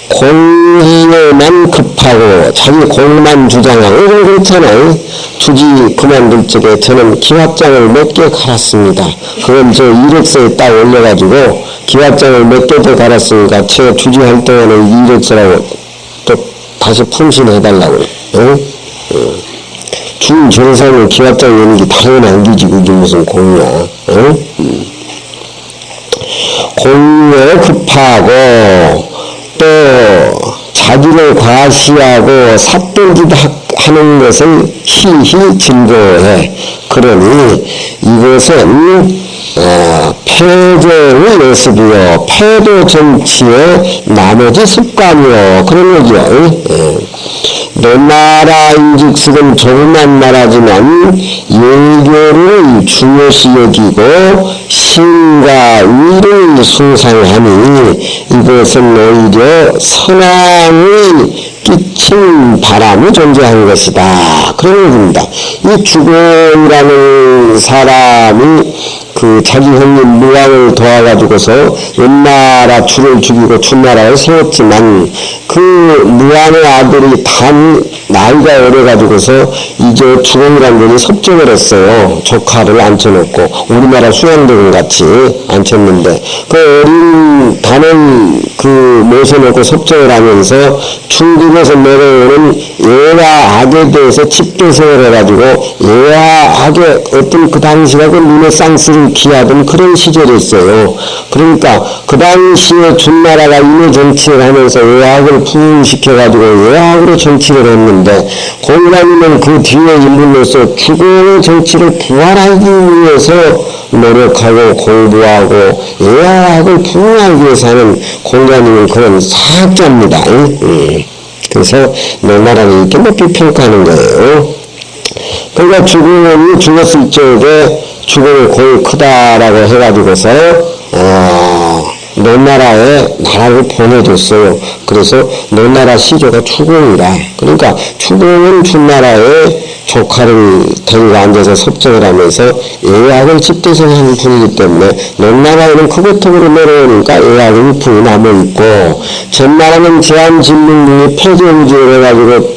Speaker 1: 공기에만 급하고 자기 공만 주장하고 이런 그렇잖아요. 주지 그만둘 적에 저는 기합장을 몇 개 갈았습니다. 그건 저 이력서에 딱 올려가지고 기합장을 몇 개 더 갈았으니까 제가 주지할 동안에 이력서라고 또 다시 품신해달라고 그래요. 준 정상을 기합장에 있는 게 당연한 기지. 그게 무슨 공이야. 공에 급하고 또 자기를 과시하고 삿대짓 하는 것을 희희 증거해. 그러니 이것은 패정의 예습이요, 패도 정치의 나머지 습관이요, 그런 거죠. 너나라인즉슨 조그만 나라지만 예교를 중요시 여기고 신과 의를 숭상하니 이것은 오히려 선왕의 끼친 바람이 존재한 것이다. 그런 겁니다. 이 주공이라는 사람이 그 자기 형님 무왕을 도와가지고서 은나라 주를 죽이고 준나라를 세웠지만 그 무왕의 아들이 단 나이가 어려가지고서 이제 주공이라는 분이 섭정을 했어요. 조카를 앉혀놓고 우리나라 수양대군 같이 앉혔는데 그 어린 단을 그 모셔놓고 섭정을 하면서 중국에서 내려오는 예와 악에 대해서 집대생을 해가지고 예와 악의 어떤 그 당시가 그 르네상스를 기하던 그런 시절이었어요. 그러니까 그 당시에 준나라가 인해 정치를 하면서 예악을 부흥시켜가지고 예악으로 정치를 했는데 공자님은 그 뒤에 인물로서 주공의 정치를 부활하기 위해서 노력하고 공부하고 예악을 부흥하기 위해서 하는 공자님은 그런 사학자입니다. 그래서 너나라를 이렇게 높이 평가하는 거예요. 그러니까 주공이 죽었을 적에 주공의 공이 크다라고 해가지고서 너나라에 나라를 보내줬어요. 그래서 너나라 시조가 주공이라. 그러니까 주공은 준나라에 조카를 데리고 앉아서 섭정을 하면서 예약을 집대성하는 분이기 때문에 너나라에는 크고통으로 내려오니까 예약의 분이 남아있고 전나라는 제한진문이 폐정지를 해가지고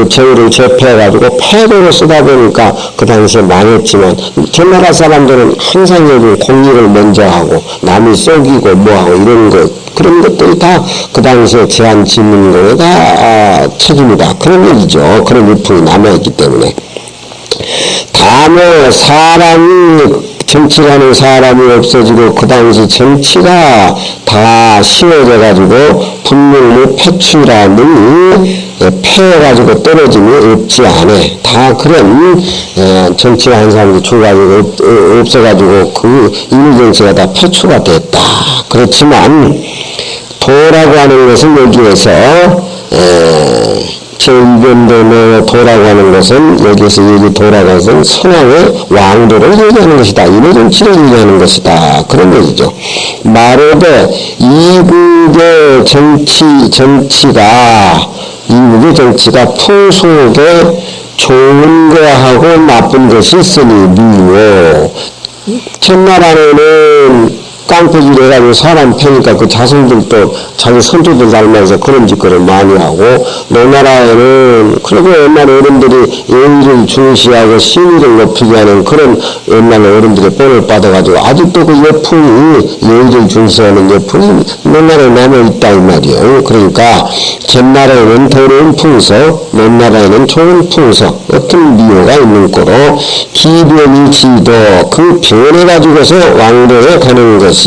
Speaker 1: 제의를 제패해가지고 패도로 쓰다 보니까 그 당시에 망했지만 전나라 사람들은 항상 여기 공익을 먼저 하고 남이 쏘기고 뭐하고 이런 것 그런 것들이 다 그 당시에 제한진문에 다 책임이다. 그런 얘기죠. 그런 일품이 남아있기 때문에. 다음에 사람이 정치를 하는 사람이 없어지고 그 당시 정치가 다 쉬워져가지고 분명히 패추라는 패해가지고 떨어짐이 없지 않아. 다 그런 정치를 하는 사람이 죽어가지고 없어가지고 그 인위정치가 다 패추가 됐다. 그렇지만 도라고 하는 것은 여기에서 제2변론의 도라고 하는 것은 여기서 얘기 도라고 하는 것은 선왕의 왕도를 얘기하는 것이다. 인호정치를 얘기하는 것이다. 그런 얘기죠. 말하되 이국의 정치가 풍속에 좋은 거하고 나쁜 것이 있으니 미워. 첫나라에는 깡패질 해가지고 사람 패니까 그 자손들도 자기 선조들 닮아서 그런 짓거리를 많이 하고 너나라에는 그리고 옛날 어른들이 예의를 중시하고 신의를 높이게 하는 그런 옛날 어른들의 본을 받아가지고 아직도 그 예품이 예의를 중시하는 예품이 너나라에 남아있다 이 말이에요. 그러니까 전나라에는 더러운 풍속, 너나라에는 좋은 풍속 어떤 미호가 있는 거로 기변이 지도 그 변해가지고서 왕도에 가는 것이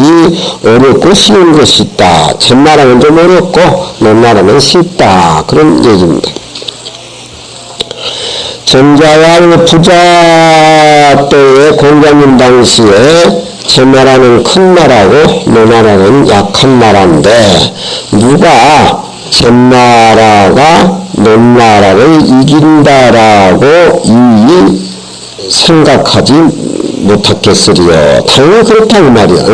Speaker 1: 어렵고 쉬운 것이 있다. 전나라는 좀 어렵고 너나라는 쉽다. 그런 얘기입니다. 전자왕 부자 때의 공자님 당시에 전나라는 큰 나라고 너나라는 약한 나라인데 누가 전나라가 너나라를 이긴다라고 생각하지 못하겠으리요. 당연히 그렇다고 말이야.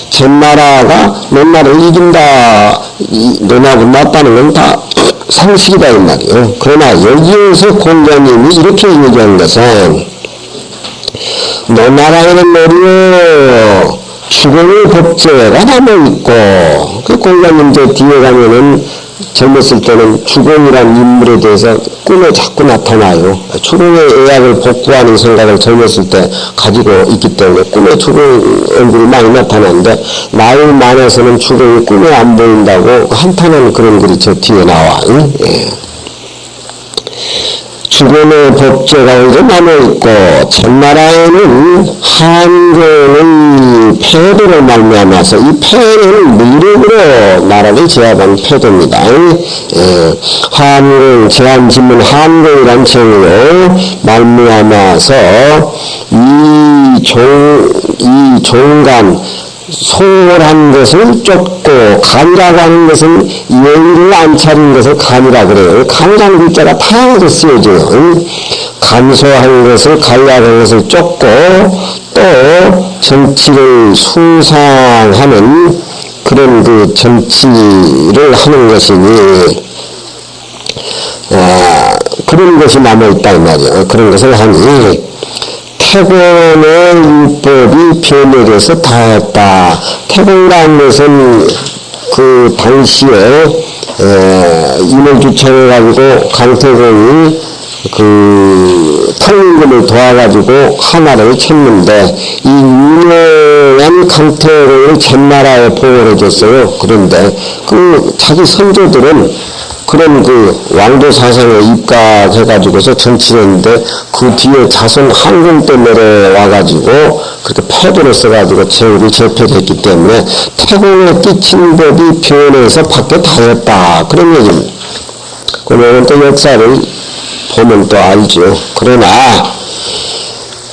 Speaker 1: jet나라가 너나라를 이긴다, 너나하고 맞다는 건 다 상식이다 이 말이요. 그러나 여기에서 공자님이 이렇게 얘기한 것은 너나라에는 말이요 죽음의 법제가 남아있고, 그 공자님 저 뒤에 가면은 젊었을 때는 주공이란 인물에 대해서 꿈에 자꾸 나타나요. 주공의 애약을 복구하는 생각을 젊었을 때 가지고 있기 때문에 꿈에 주공 얼굴이 많이 나타나는데, 나이 많아서는 주공이 꿈에 안 보인다고 한탄하는 그런 글이 저 뒤에 나와. 예. 주공의 법제가 이제 남아있고, jet나라에는 한국의 패도를 말미암아서, 이 패는 무력으로 나라를 제압한 패도입니다. 예. 한국, 제한지문 한국이란 제으로 말미암아서 이 종간 소홀한 것을 쫓고, 간이라고 하는 것은 예의를 안 차린 것을 간이라 그래요. 간이라는 글자가 다양하게 쓰여져요. 간소한 것을, 간이라는 것을 쫓고, 또 정치를 숭상하는 그런 그 정치를 하는 것이니, 그런 것이 남아있다 이 말이에요. 그런 것을 하니, 태공의 율법이 변해져서 다했다. 태공이라는 것은 그 당시에 인을 주창해가지고 강태공이 그 통일금을 도와가지고 하나를 쳤는데, 이 유명한 강태공을 jet나라에 보호를 해줬어요. 그런데 그 자기 선조들은 그런 그 왕도 사상에 입각해가지고서 정치했는데, 그 뒤에 자손 한국 때 내려와가지고 그렇게 패도를 써가지고 제국을 제패했기 때문에 태공에 끼친 법이 변해서 밖에 다였다, 그런 얘기입니다. 그러면 또 역사를 보면 또 알죠. 그러나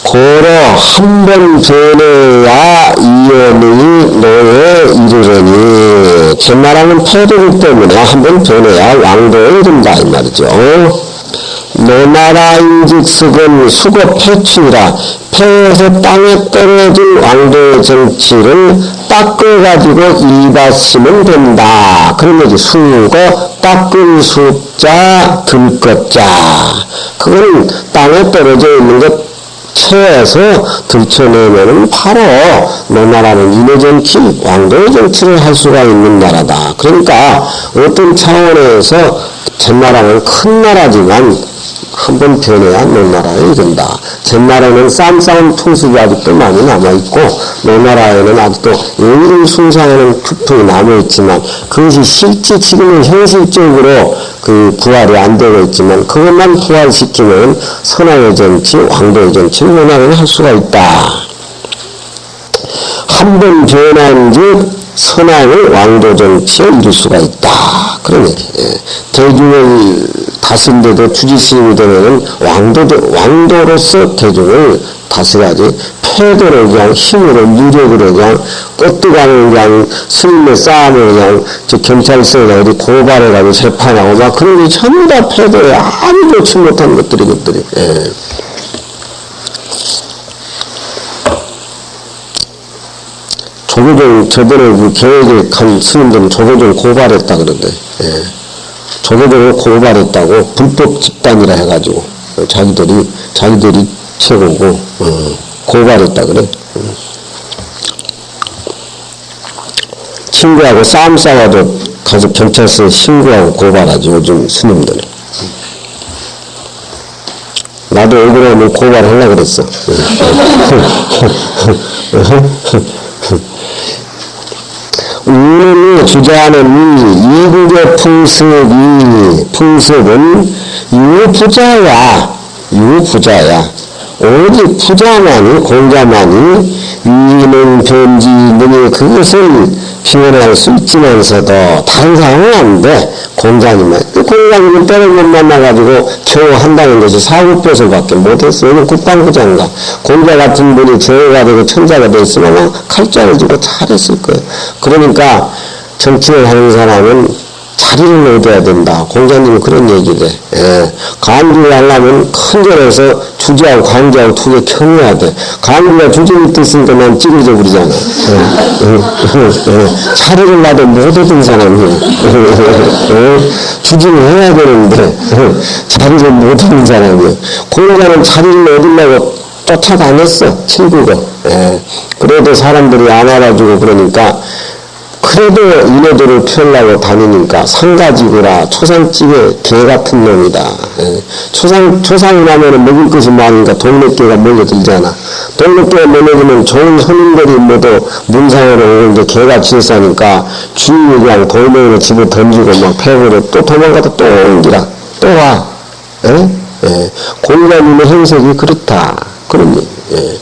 Speaker 1: 고로 한 번 변해야 이연이 노에 이르려니, jet나라는 패도이기 때문에 한 번 변해야 왕도에 이른다 이 말이죠. 너나라인즉석은 수고 패춘이라, 패에서 땅에 떨어진 왕도의 정치를 닦아가지고 일받으면 된다, 그런 얘기. 수고 닦은 수자 들것자, 그건 땅에 떨어져 있는 것 체에서 들춰내면은 바로 너나라는 인의 정치, 왕도의 정치를 할 수가 있는 나라다. 그러니까 어떤 차원에서 jet나라는 큰 나라지만 한 번 변해야 너나라에 이른다. jet나라는 쌈싸움 풍습이 아직도 많이 남아있고, 너나라에는 아직도 예의를 숭상하는 투통이 남아있지만, 그것이 실제 지금은 현실적으로 그 부활이 안 되고 있지만, 그것만 부활시키면 선왕의 정치, 왕도의 정치를 원하는 할 수가 있다. 한 번 변한 즉 선왕의 왕도 정치에 이룰 수가 있다, 그런 얘기. 대중을 다스린데도 주지스님이 되면은 왕도로서 대중을 다스려야지, 패도를 그냥 힘으로, 무력으로 그냥 꺾어가는 그냥 스님의 싸움을 그냥 저 경찰서에 어디 고발해가지고 재판하고 막 그런 게 전부 다 패도에 아무 좋지 못한 것들이. 예. 조계종, 저번에 그 계획에 간 스님들은 조계종 고발했다 그러는데, 예. 조계종을 고발했다고, 불법 집단이라 해가지고, 자기들이 최고고, 고발했다 그래. 친구하고 싸움 싸워도 가서 경찰서에 신고하고 고발하지, 요즘 스님들은. 나도 억울하면 고발하려고 그랬어. 우리는 주장하는 이국의 풍습은 유부자야. 오직 부자만이, 공자만이 위는 변지 능히 그것을 표현할 수 있지만서도 다른 사람은 안 돼. 공자님은. 공자님은 때를 못 만나가지고 겨우 한다는 것이 사국벼슬밖에 못했어요. 국방부장가. 공자 같은 분이 제후가 되고 천자가 됐으면 칼자를 주고 잘했을 거예요. 그러니까 정치를 하는 사람은 자리를 얻어야 된다. 공자님은 그런 얘기를 해. 예. 간주를 하려면 큰 절에서 주지하고 관주하고 두 개 켜놔야 돼. 간주가 주지 밑에 있으니까 난 찌그러져 버리잖아. 자리를 놔도 못 얻은 사람이 주지를 해야 되는데 자리를 못 얻은 사람이. 공자는 자리를 얻으려고 쫓아다녔어. 친구가. 예. 그래도 사람들이 안 알아주고 그러니까 그래도 이네들을 피우려고 다니니까 상가지구라 초상집에 개 같은 놈이다. 예. 초상이 나면은 먹을 것이 많으니까 동네개가 몰려들잖아. 동네개가 몰려들면 좋은 손님들이 모두 문상으로 오는데 개가 질서니까 주인이 그냥 돌멩이를 집에 던지고 막 패고로 또 도망가다 또 옮기라. 또 와. 예? 예. 공자님의 행색이 그렇다. 그런 얘기. 예.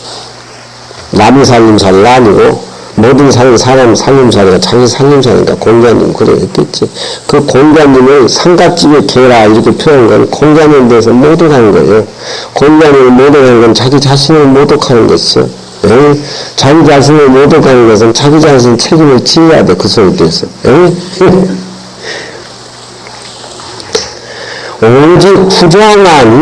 Speaker 1: 남이 살림살이가 아니고 모든 사람 살림살이가 자기 살림살이니까 공자님 그래 했겠지. 그 공자님을 상갓집에 개라 이렇게 표현한 건 공자님에 대해서 모독한 거예요. 공자님을 모독한 건 자기 자신을 모독하는 것이죠. 에? 자기 자신을 모독하는 것은 자기 자신 책임을 지어야 돼. 그 소리에 대해서. 오직 부정하니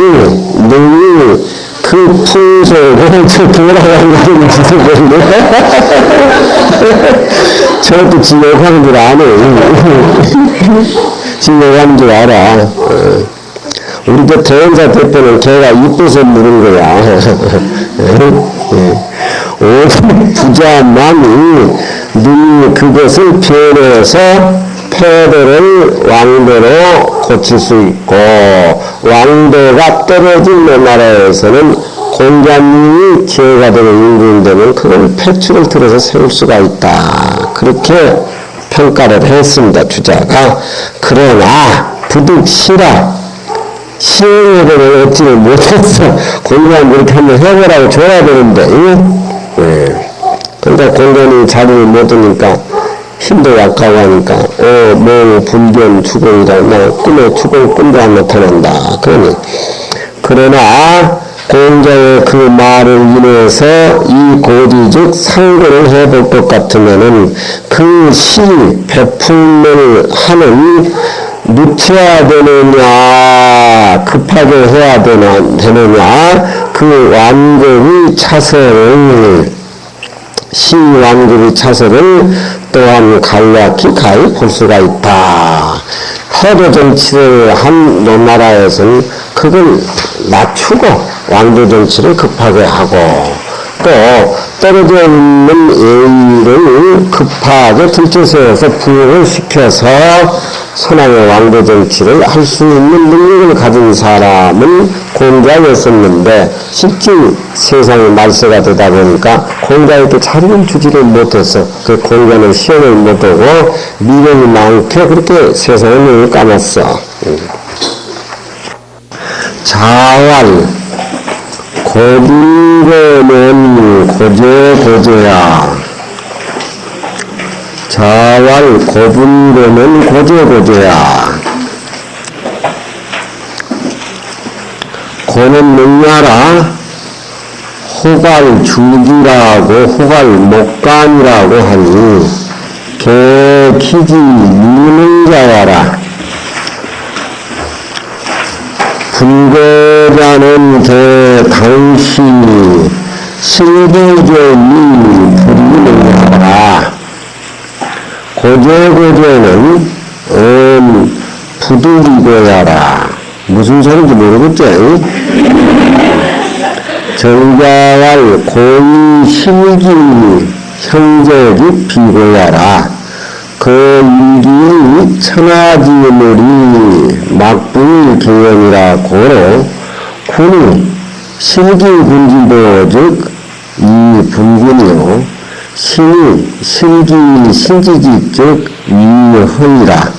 Speaker 1: 능히 그 풍속을 돌아가는 짓을 모르네. 저것도 지 욕하는 줄 아네. 지 욕하는 줄 알아. 우리 그 대원사 대표는 걔가 이뻐서 물은 거야. 오직 부자만이 능히 그것을 변해서 패도를 왕도로 고칠 수 있고, 왕도가 떨어진 나라에서는 공자님이 기회가 되는 인군되면 그걸 폐추를 들어서 세울 수가 있다. 그렇게 평가를 했습니다. 주자가. 그러나 부득시라 시행을 얻지를 못했어. 공자님 그렇게 한번 해보라고 줘야 되는데, 그러니까 공자님이 자리를 못 오니까 힘도 약하고 하니까 분변 주공이라 꿈에 주공 꿈도 안 나타난다. 그러나 공자의 그 말을 인해서 이 고지즉 상고를 해볼 것 같으면은 그 시 배품을 하는 늦춰야 되느냐 급하게 해야 되느냐 그 완급의 차세를 시 완급의 차세를 또한 간략히 가히 볼 수가 있다. 해도 정치를 한 노나라에서는 그걸 낮추고 왕조 정치를 급하게 하고 또 떨어져 있는 예의를 급하게 들춰세워서 부흥을 시켜서 선왕의 왕조 정치를 할 수 있는 능력을 가진 사람은 공자였었는데 실제 세상이 말세가 되다 보니까 공자에게 자리를 주지를 못해서 그 공자는 시험을 못하고 미련이 많게 그렇게 세상의 눈을 감았어. 자활 고분고는 고제고제야. 자활 고분고는 고제고제야. 고는 능야라 호갈 줄기라고 호갈 목간이라고 하니 개키지 미는 자야라. 분고자는 대당시 실비견이 부리느냐라. 고제고제는 부득이고야라. 무슨 소리인지 모르겠지? 정자왈 고의 실기 형제기 비고야라. 그 일기 천하지물이 막부의 개연이라 고로 군이 실기군지도 즉 이 분군이요 신이 실기 신지직 즉 위허이라.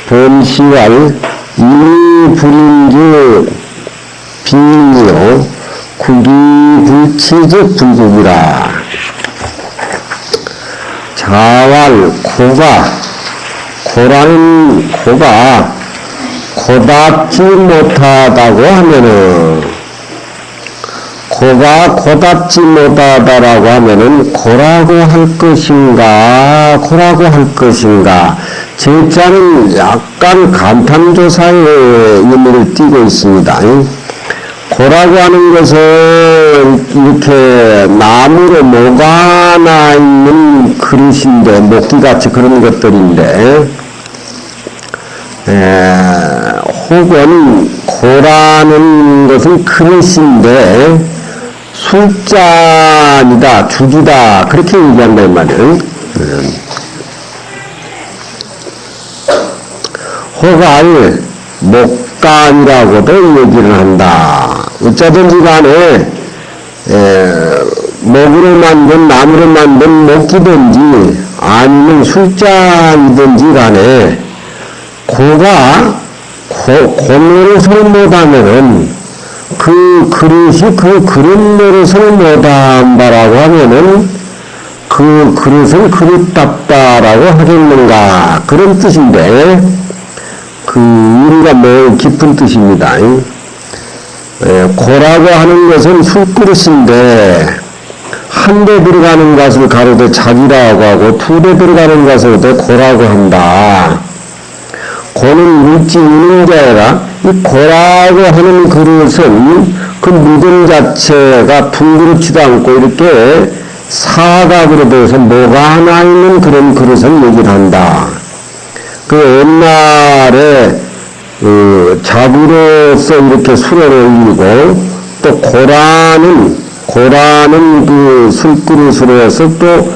Speaker 1: 범시왈 이 불인즉 비이요 국이 불치즉 불국이라. 자활 고라는 고가 고답지 못하다고 하면은 고가 고답지 못하다라고 하면은 고라고 할 것인가 고라고 할 것인가 제자는 약간 감탄조사의 의미를 띠고 있습니다. 고라고 하는 것은 이렇게 나무로 녹아나 있는 그릇인데 목기같이 그런 것들인데 혹은 고라는 것은 그릇인데 술잔이다 죽이다 그렇게 얘기한단 말이에요. 호갈 목간이라고도 얘기를 한다. 어쩌든지 간에 목으로 만든 나무로 만든 목기든지 아니면 술잔이든지 간에 고가 고노릇을 못하면은 그 그릇이 그 그릇 노릇을 못한다라고 하면은 그 그릇은 그릇답다라고 하겠는가 그런 뜻인데 그 의미가 매우 깊은 뜻입니다. 고라고 하는 것은 술그릇인데 한 대 들어가는 것을 가로되 자기라고 하고 두 대 들어가는 것을 고라고 한다. 고는 물지 있는 게 아니라 이 고라고 하는 그릇은 그 무덤 자체가 둥그렇지도 않고 이렇게 사각으로 돼서 뭐가 하나 있는 그런 그릇을 얘기를 한다. 그 옛날에 자부로서 이렇게 술을 올리고 또 고라는 그 술그릇으로 해서 또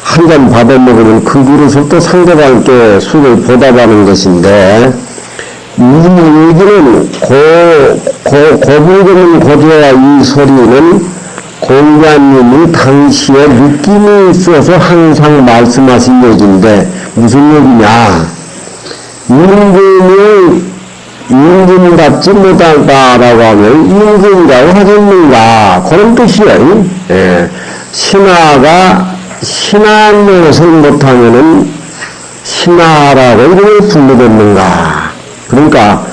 Speaker 1: 한 잔 받아 먹으면 그 그릇을 또 상대방께 술을 보답하는 것인데 이 얘기는 고불고는 고조와 이 소리는 공자님이 당시에 느낌이 있어서 항상 말씀하신 얘기인데 무슨 얘기냐 임금답지 못하다라고 하면 임금이라고 하겠는가 그런 뜻이에요. 신하가 신하 노릇을 못하면은 신하라고 이름을 불러댔는가. 그러니까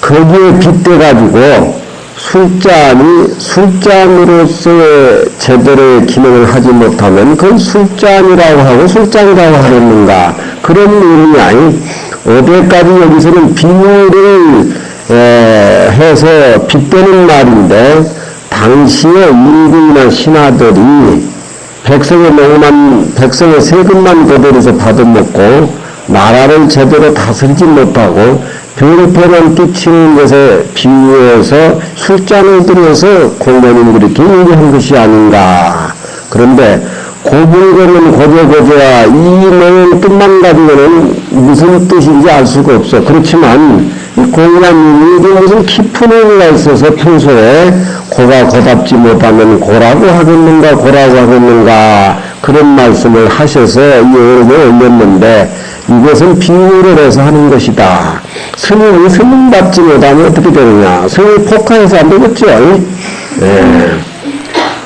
Speaker 1: 거기에 빗대가지고 술잔으로서 제대로 기능을 하지 못하면 그건 술잔이라고 하고 술잔이라고 하겠는가. 그런 의미 아니. 어디까지 여기서는 비유를 해서 빗대는 말인데 당시에 임금이나 신하들이 백성의 세금만 거들여서 받아먹고 나라를 제대로 다스리지 못하고 병폐만 끼치는 것에 비유해서 술잔을 들여서 공자님들이 이렇게 얘기한 것이 아닌가. 그런데 고불고는 고조고조와 이 내용 뜻만 가지고는 무슨 뜻인지 알 수가 없어. 그렇지만 이 공자님이 무슨 깊은 의미가 있어서 평소에 고가 고답지 못하면 고라고 하겠는가 그런 말씀을 하셔서 이 의미를 올렸는데 이것은 비유를 해서 하는 것이다. 스님이 스님답지 못하면 어떻게 되느냐. 스님이 폭화해서 안 되겠죠.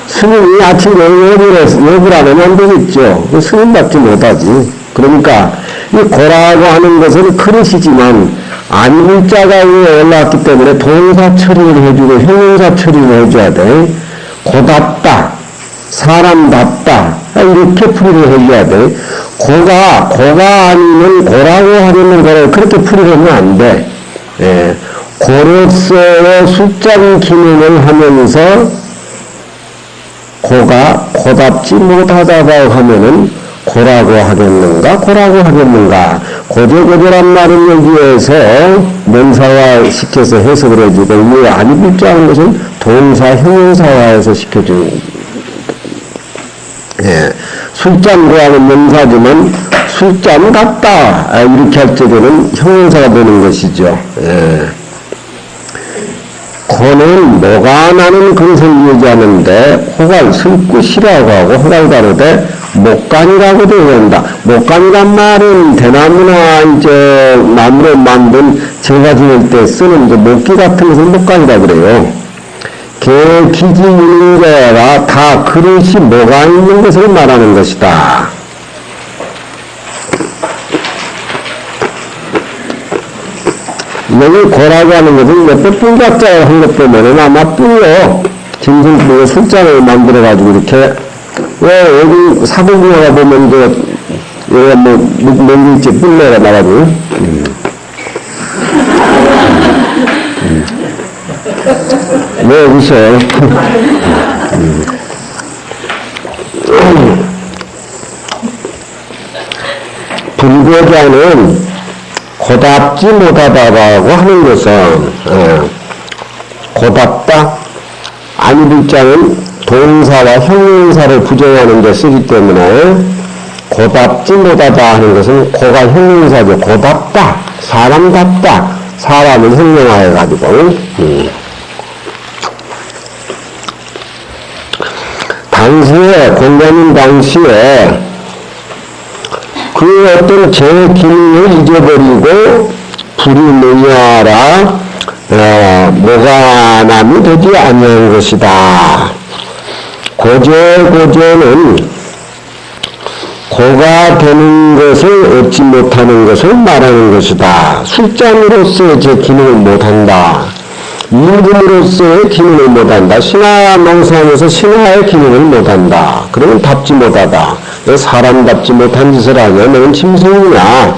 Speaker 1: 스님이 아침에 욕을 안 하면 안 되겠죠. 스님답지 못하지. 그러니까 이 고라고 하는 것은 그릇이지만 안문자가 위에 올라왔기 때문에 동사 처리를 해주고 형용사 처리를 해줘야 돼. 고답다, 사람답다 이렇게 풀이를 해줘야 돼. 고가 아니면 고라고 하려는 거를 그렇게 풀이하면 안 돼. 고로서의 술잔 기능을 하면서 고가 고답지 못하다고 하면은 고라고 하겠는가 고조고조란 말은 여기에서 명사화 시켜서 해석을 해주고 이 아니불자 하는 것은 동사 형용사화해서 시켜주는 술잔고하는 명사지만 술잔 같다 이렇게 할 적에는 형용사가 되는 것이죠. 고는 뭐가 나는 그것을 얘기하는데 호갈 술굿이라고 하고 호갈 가로되 목간이라고도 얘기한다. 목간이란 말은 대나무나 이제 나무로 만든 제가 지낼 때 쓰는 이제 목기 같은 것을 목간이라 그래요. 개, 기지, 유능자가 다 그릇이 뭐가 있는 것을 말하는 것이다. 여기 고라고 하는 것은 옆에 뿔각자를 한 것 보면은 아마 뿔로 짐승 술잔을 만들어가지고 이렇게, 왜 여기 사본부가 보면 여기가 맹일지 뿔레가 나가지고, 왜 웃어? 불교자는 고답지 못하다라고 하는 것은, 고답다? 아니불자는 동사와 형용사를 부정하는 데 쓰기 때문에 고답지 못하다 하는 것은 고가 형용사죠. 고답다, 사람답다, 사람을 형용하여 가지고. 당시에, 공자님 당시에 그 어떤 제 기능을 잊어버리고 불이 능하라 모가남이 되지 아니한 것이다. 고제는 고가 되는 것을 얻지 못하는 것을 말하는 것이다. 술잔으로서의 제 기능을 못한다. 임금으로서의 기능을 못한다. 신하 농사하면서 신하의 기능을 못한다. 그러면 답지 못하다. 사람답지 못한 짓을 하냐? 너는 짐승이냐?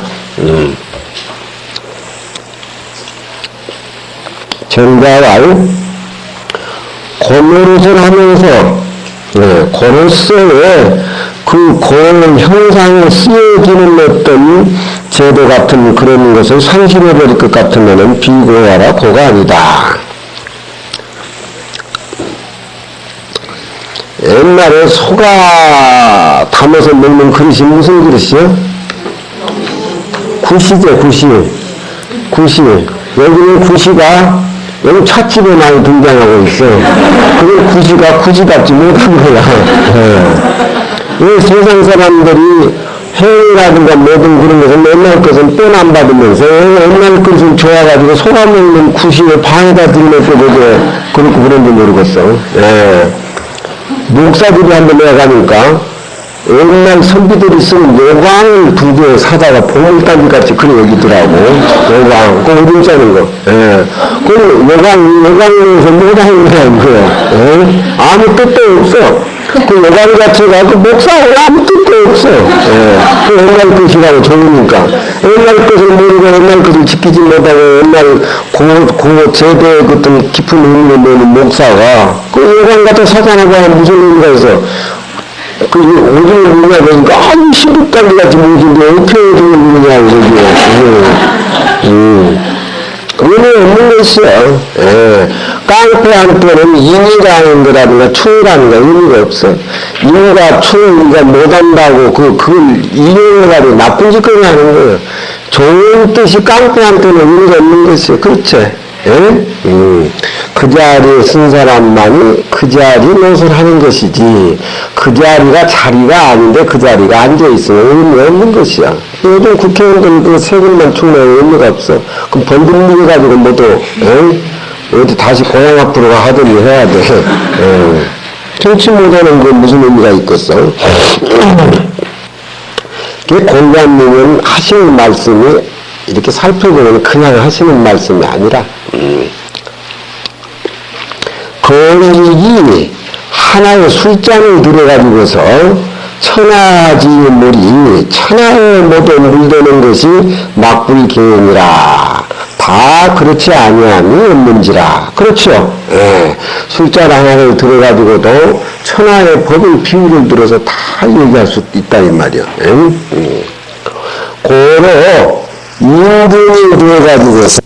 Speaker 1: 정자왈 고노릇을 하면서 고로서의 그 고는 형상에 쓰여지는 어떤 제도 같은 그런 것을 상실해버릴 것 같으면은 비고야라 고가 아니다. 옛날에 소가 담아서 먹는 그릇이 무슨 그릇이요? 구시죠, 구시. 여기는 구시가 여기 찻집에 많이 등장하고 있어. 그 구시가 구시답지 못한 거야. 이 세상 사람들이 해외라든가 모든 그런 것은 옛날 것은 돈 안 받으면서 옛날 것은 좋아가지고 소가 먹는 구시에 방에다 들면서 그렇고 그런지 모르겠어. 목사들이 한번 내가니까 옛날 선비들이 쓴 요광을 두 개 사다가 보물단지 같이 그래 여기더라고. 요광, 그 오줌 싸는 거. 그 요광에서 뭐라 하는 거야. 아무 뜻도 없어. 그 요광 자체가 그 목사하고 아무 뜻도 없어. 그 옛날 것이라고 좋으니까. 옛날 것을 모르고 옛날 것을 지키지 못하고 옛날 고 제도의 어떤 깊은 의미를 내는 목사가 그 요광 같은 사단하고 하면 무슨 의미가 있어? 그 오줌을 누가 보니까 아주 시북단지 같이 보이는데 어떻게 오줌을 누느냐고 의미 없는 것이야. 깡패한테는 인이라는 거라든가 충이라는 거 의미가 없어. 인과 충이가 못한다고 그걸 이용해가지고 나쁜 짓거리 하는 거야. 좋은 뜻이 깡패한테는 의미가 없는 것이야. 그렇지? 그 자리에 쓴 사람만이 그 자리 노릇을 하는 것이지 그 자리가 자리가 아닌데 그 자리가 앉아있으면 의미가 없는 것이야. 요즘 국회의원들 그 세금만 충분히 의미가 없어. 그럼 번듯미게 가지고 모두 어디 다시 고향 앞으로 하더니 해야 돼. 정치 못하는 그 무슨 의미가 있겠어. 공자님은 하시는 말씀이 이렇게 살펴보면 그냥 하시는 말씀이 아니라 거lik이 하나의 술잔을 들어가지고서 천하지 물이 천하에 모두 물드는 것이 막불경이라. 다 그렇지 아니함이 없는지라. 그렇죠. 술잔 하나를 들어가지고도 천하의 법의 비율을 들어서 다 얘기할 수 있다 이 말이야. 고로 인분이 들어가지고서